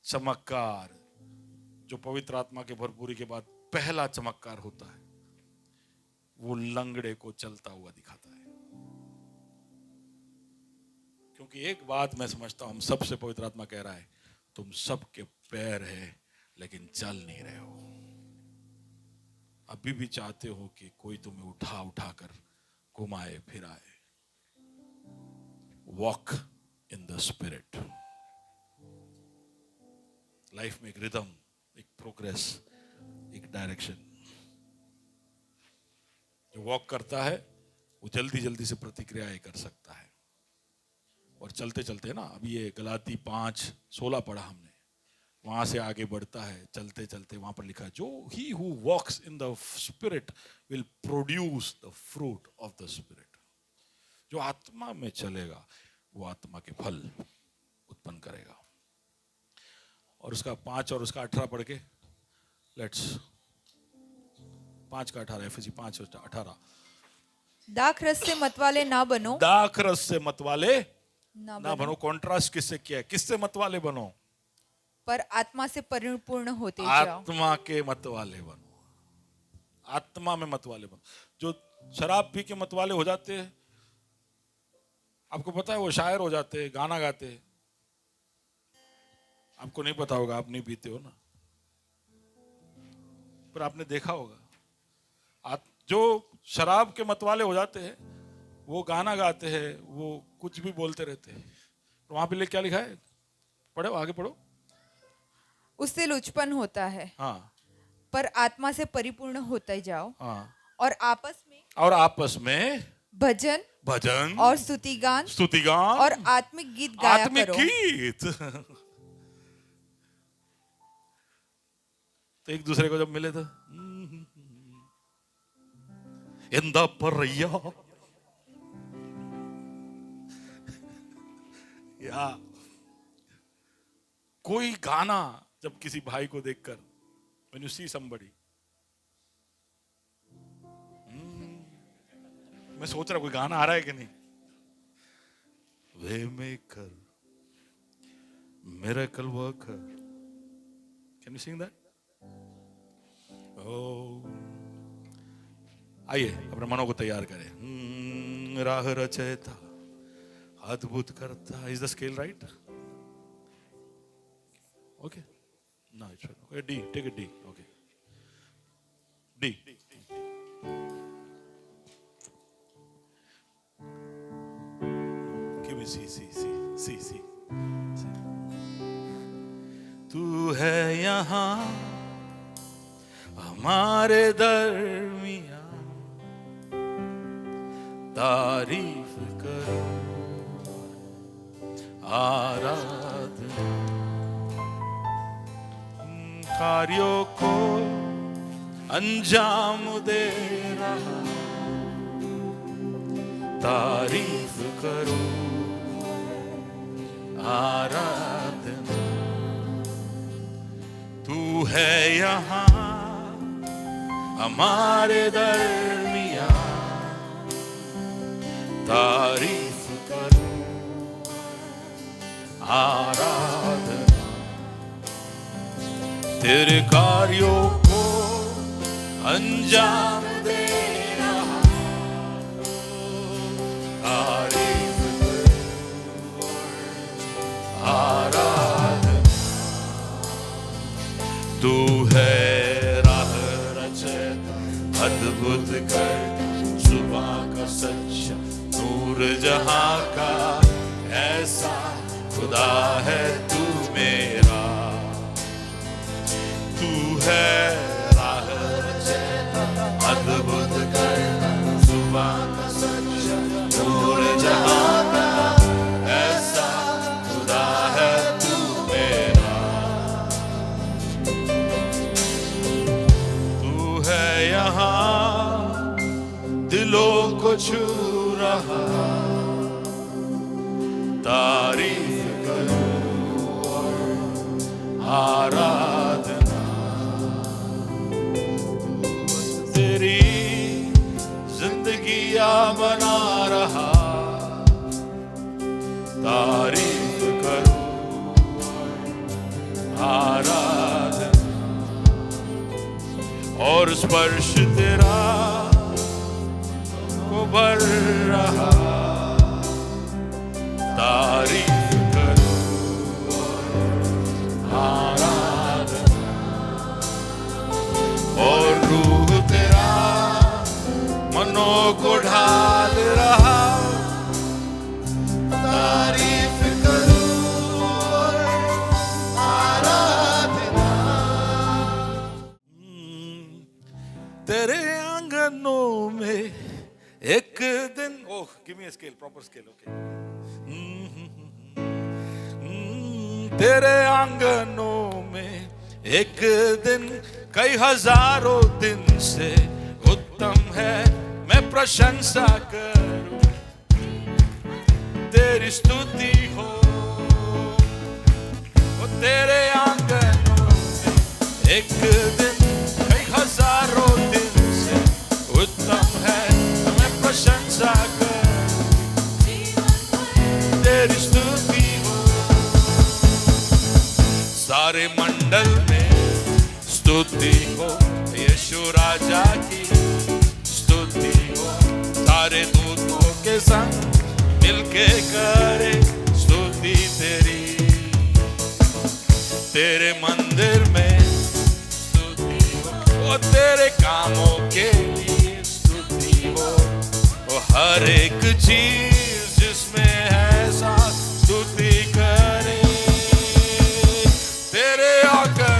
चमत्कार जो पवित्र आत्मा के भरपूरी के बाद पहला चमत्कार होता है, वो लंगड़े को चलता हुआ दिखाता है। क्योंकि एक बात मैं समझता हूं, हम सबसे पवित्र आत्मा कह रहा है, तुम सबके पैर है लेकिन चल नहीं रहे हो। अभी भी चाहते हो कि कोई तुम्हें उठा उठा कर घुमाए फिराए। Walk in the spirit. Life में एक रिदम, एक प्रोग्रेस, एक डायरेक्शन। जो वॉक करता है वो जल्दी जल्दी से प्रतिक्रियाएं कर सकता है। और चलते चलते ना, अभी ये गलाती 5:16 पढ़ा हमने, वहां से आगे बढ़ता है। चलते चलते वहां पर लिखा है, जो he who walks in the spirit will produce the fruit of the spirit. जो आत्मा में चलेगा वो आत्मा के फल उत्पन्न करेगा। और उसका 5 और उसका 18 पढ़ के लेट्स 5 का 18, एफएसी 5:18। दाखरस से मतवाले ना बनो, दाखरस से मतवाले ना ना बनो। कॉन्ट्रास्ट किससे किया है? किससे मतवाले बनो? पर आत्मा से परिपूर्ण होते जाओ। आत्मा के मतवाले बनो, आत्मा में मतवाले बनो। जो शराब पी के मतवाले हो जाते हैं, आपको पता है वो शायर हो जाते हैं, गाना गाते हैं। आपको नहीं पता होगा, आप नहीं पीते हो ना, पर आपने देखा होगा जो शराब के मतवाले हो जाते हैं वो गाना गाते हैं, वो कुछ भी बोलते रहते हैं। तो वहां पे क्या लिखा है? पढ़ो, आगे पढ़ो। उससे लुचपन होता है, हाँ पर आत्मा से परिपूर्ण होते जाओ हाँ। और आपस में भजन भजन और स्तुतिगान और आत्मिक गीत गाया आत्मिक करो। गीत। तो एक दूसरे को जब मिले तो എന്താ പറയാ या कोई गाना जब किसी भाई को देखकर when you see somebody, मैं सोच रहा कोई गाना आ रहा है कि नहीं। वे maker miracle worker, can you sing that? आइए अपने मनों को तैयार करें। राह रचयिता अद्भुत करता। Is the scale right? Okay, no, it's right. Okay, D, take a D. Okay, D. Give me C. तू है यहाँ हमारे दरमियाँ, तारीफ करो आराधना, कार्यों को अंजाम दे रहा, तारीफ करो आराधना। तू है यहाँ हमारे दरमियाँ, तारीफ करो आराधना। तेरे कार्यों को अंजाम दे रहा, तारीफ करो आराधना। तू है राह रचयिता अद्भुत कर, सुबह का सच्चा नूर जहां का, ऐसा खुदा है तू मेरा। तू है राह रचयिता अद्भुत कर, सुबह का सच्चा नूर जहां का, ऐसा खुदा है तू मेरा। तू है यहाँ दिलों को छू रहा, तारीफ करो आराधना। तेरी जिंदगियां बना रहा, तारीफ करो आराधना। और स्पर्श तेरा को भर रहा, तारीफ करो आराधना। और रूह तेरा मनों को ढाल रहा, तारीफ करो आराधना। तेरे आंगनों में एक दिन, oh give me a scale, proper scale, okay. तेरे आंगनों में एक दिन कई हजारों दिन से उत्तम है, मैं प्रशंसा करूं, तेरी स्तुति हो। वो तेरे आंगनों में एक दिन कई हजारों दिन से उत्तम है, मैं प्रशंसा करूं, तेरी स्तुति हो। सारे मंडल में स्तुति हो, यीशु राजा की स्तुति हो। सारे दूतों के संग मिलके करे स्तुति तेरी। तेरे मंदिर में स्तुति हो, वो तेरे कामों के लिए स्तुति हो। वो हर एक चीज जिसमें है साथ स्तुति करे। तेरे आकर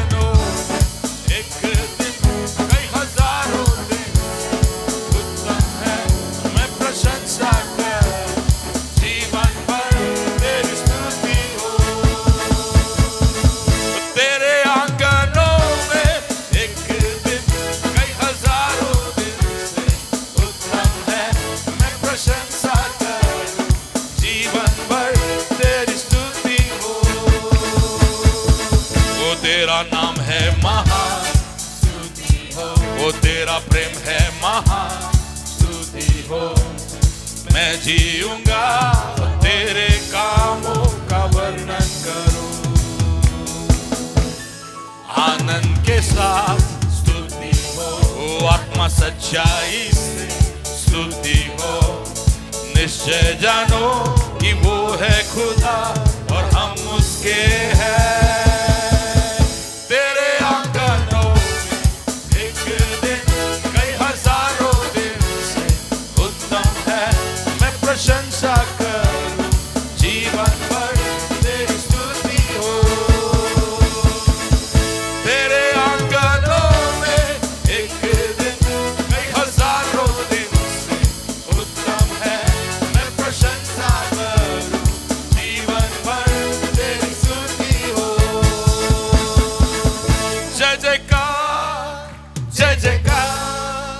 तेरा नाम है महान, वो तेरा प्रेम है महान, स्तुति हो। मैं जीऊंगा तेरे कामों का वर्णन करूं, आनंद के साथ स्तुति हो। वो आत्मा सच्चाई से स्तुति हो। निश्चय जानो कि वो है खुदा और हम उसके हैं। तेरे आंगनों में एक दिन कई हजारों दिन से उत्तम है। मैं प्रशंसा करूं जीवन भर तेरी स्तुति हो। तेरे आंगनों में एक दिन कई हजारों दिन से उत्तम है। मैं प्रशंसा करूं जीवन भर तेरी स्तुति हो। जय जयकार, जय जयकार,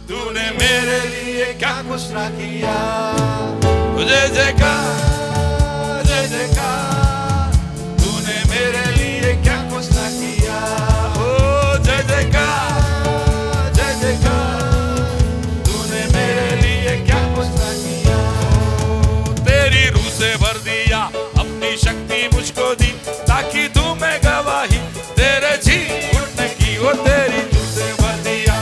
तूने मेरे लिए क्या कुछ ना किया। जय जयकार, जय जयकार, तूने मेरे लिए क्या कुछ ना किया। ओ जय जयकार, जय जयकार, तूने मेरे लिए क्या कुछ ना किया। तेरी रूह से भर दिया, अपनी शक्ति मुझको दी, ताकि तू मैं गवाही तेरे जी उठने की। वो तेरी रूह से भर दिया,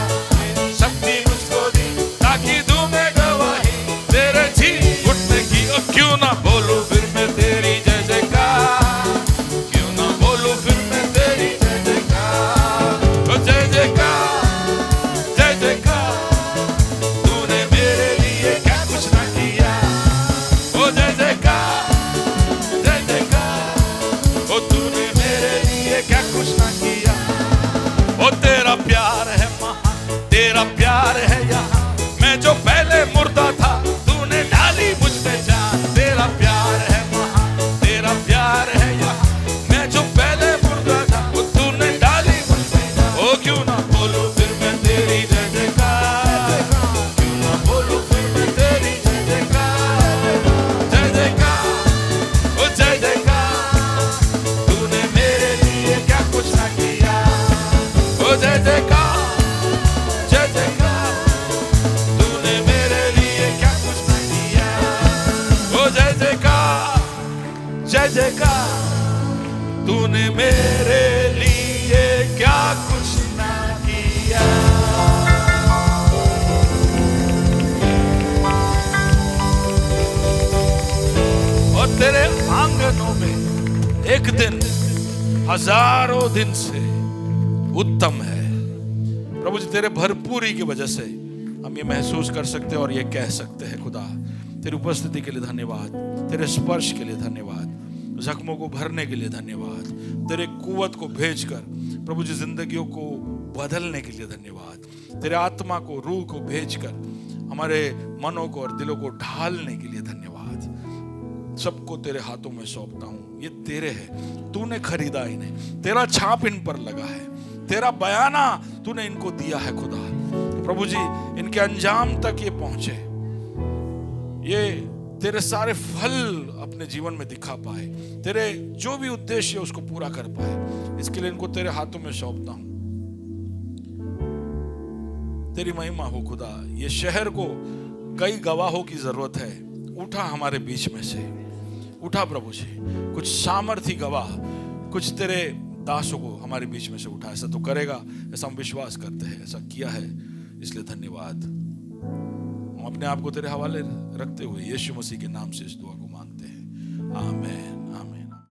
शक्ति मुझको दी, ताकि तू मैं गवाही तेरे जी उठने की। और क्यों ना बोलूं फिर मैं तेरी जय जयकार, क्यों ना बोलूं फिर मैं तेरी जय जयकार। ओ जय जयकार, जय जयकार, तूने मेरे लिए क्या कुछ ना किया। ओ जय जयकार, जय जयकार, ओ तूने मेरे लिए क्या कुछ ना किया। ओ तेरा प्यार है महान, तेरा प्यार है यहाँ। मैं जो पहले मुर्दा था, तूने डाली मुझ पे जान। तेरा प्यार है महान, तेरा प्यार है यहाँ। मैं जो पहले मुर्दा था, वो तूने डाली मुझ पे जान। ओ क्यों ना बोलूं फिर मैं तेरी जय जयकार, क्यों ना बोलूं फिर मैं तेरी जय जयकार। जय जयकार, ओ जय जयकार, तूने मेरे लिए क्या कुछ ना किया। ओ जय जयकार, जय जयकार, तूने मेरे लिए क्या कुछ ना किया। ओ जय जयकार, जय जयकार, तूने मेरे लिए क्या कुछ ना किया। और तेरे आंगनों में एक दिन हजारों दिन से उत्तम है। प्रभु जी, तेरे भरपूरी की वजह से हम ये महसूस कर सकते हैं और ये कह सकते हैं खुदा, तेरी उपस्थिति के लिए धन्यवाद, तेरे स्पर्श के लिए धन्यवाद, जख्मों को भरने के लिए धन्यवाद, तेरे कुवत को भेजकर प्रभु जी जिंदगियों को बदलने के लिए धन्यवाद, तेरे आत्मा को, रूह को भेजकर हमारे मनों को और दिलों को ढालने के लिए धन्यवाद। सबको तेरे हाथों में सौंपता हूं, ये तेरे है, तूने खरीदा इन्हें, तेरा छाप इन पर लगा है, तेरा बयाना तूने इनको दिया है खुदा। तो प्रभु जी, इनके अंजाम तक ये पहुंचे, ये तेरे सारे फल अपने जीवन में दिखा पाए, तेरे जो भी उद्देश्य है उसको पूरा कर पाए। इसके लिए इनको तेरे हाथों में सौंपता हूं। तेरी महिमा हो खुदा। ये शहर को कई गवाहों की जरूरत है, उठा हमारे बीच में से, उठा प्रभु जी, कुछ सामर्थी गवाह, कुछ तेरे दासों को हमारे बीच में से उठा। ऐसा तो करेगा, ऐसा हम विश्वास करते हैं, ऐसा किया है, इसलिए धन्यवाद। हम अपने आप को तेरे हवाले रखते हुए यीशु मसीह के नाम से इस दुआ को मांगते हैं, आमीन।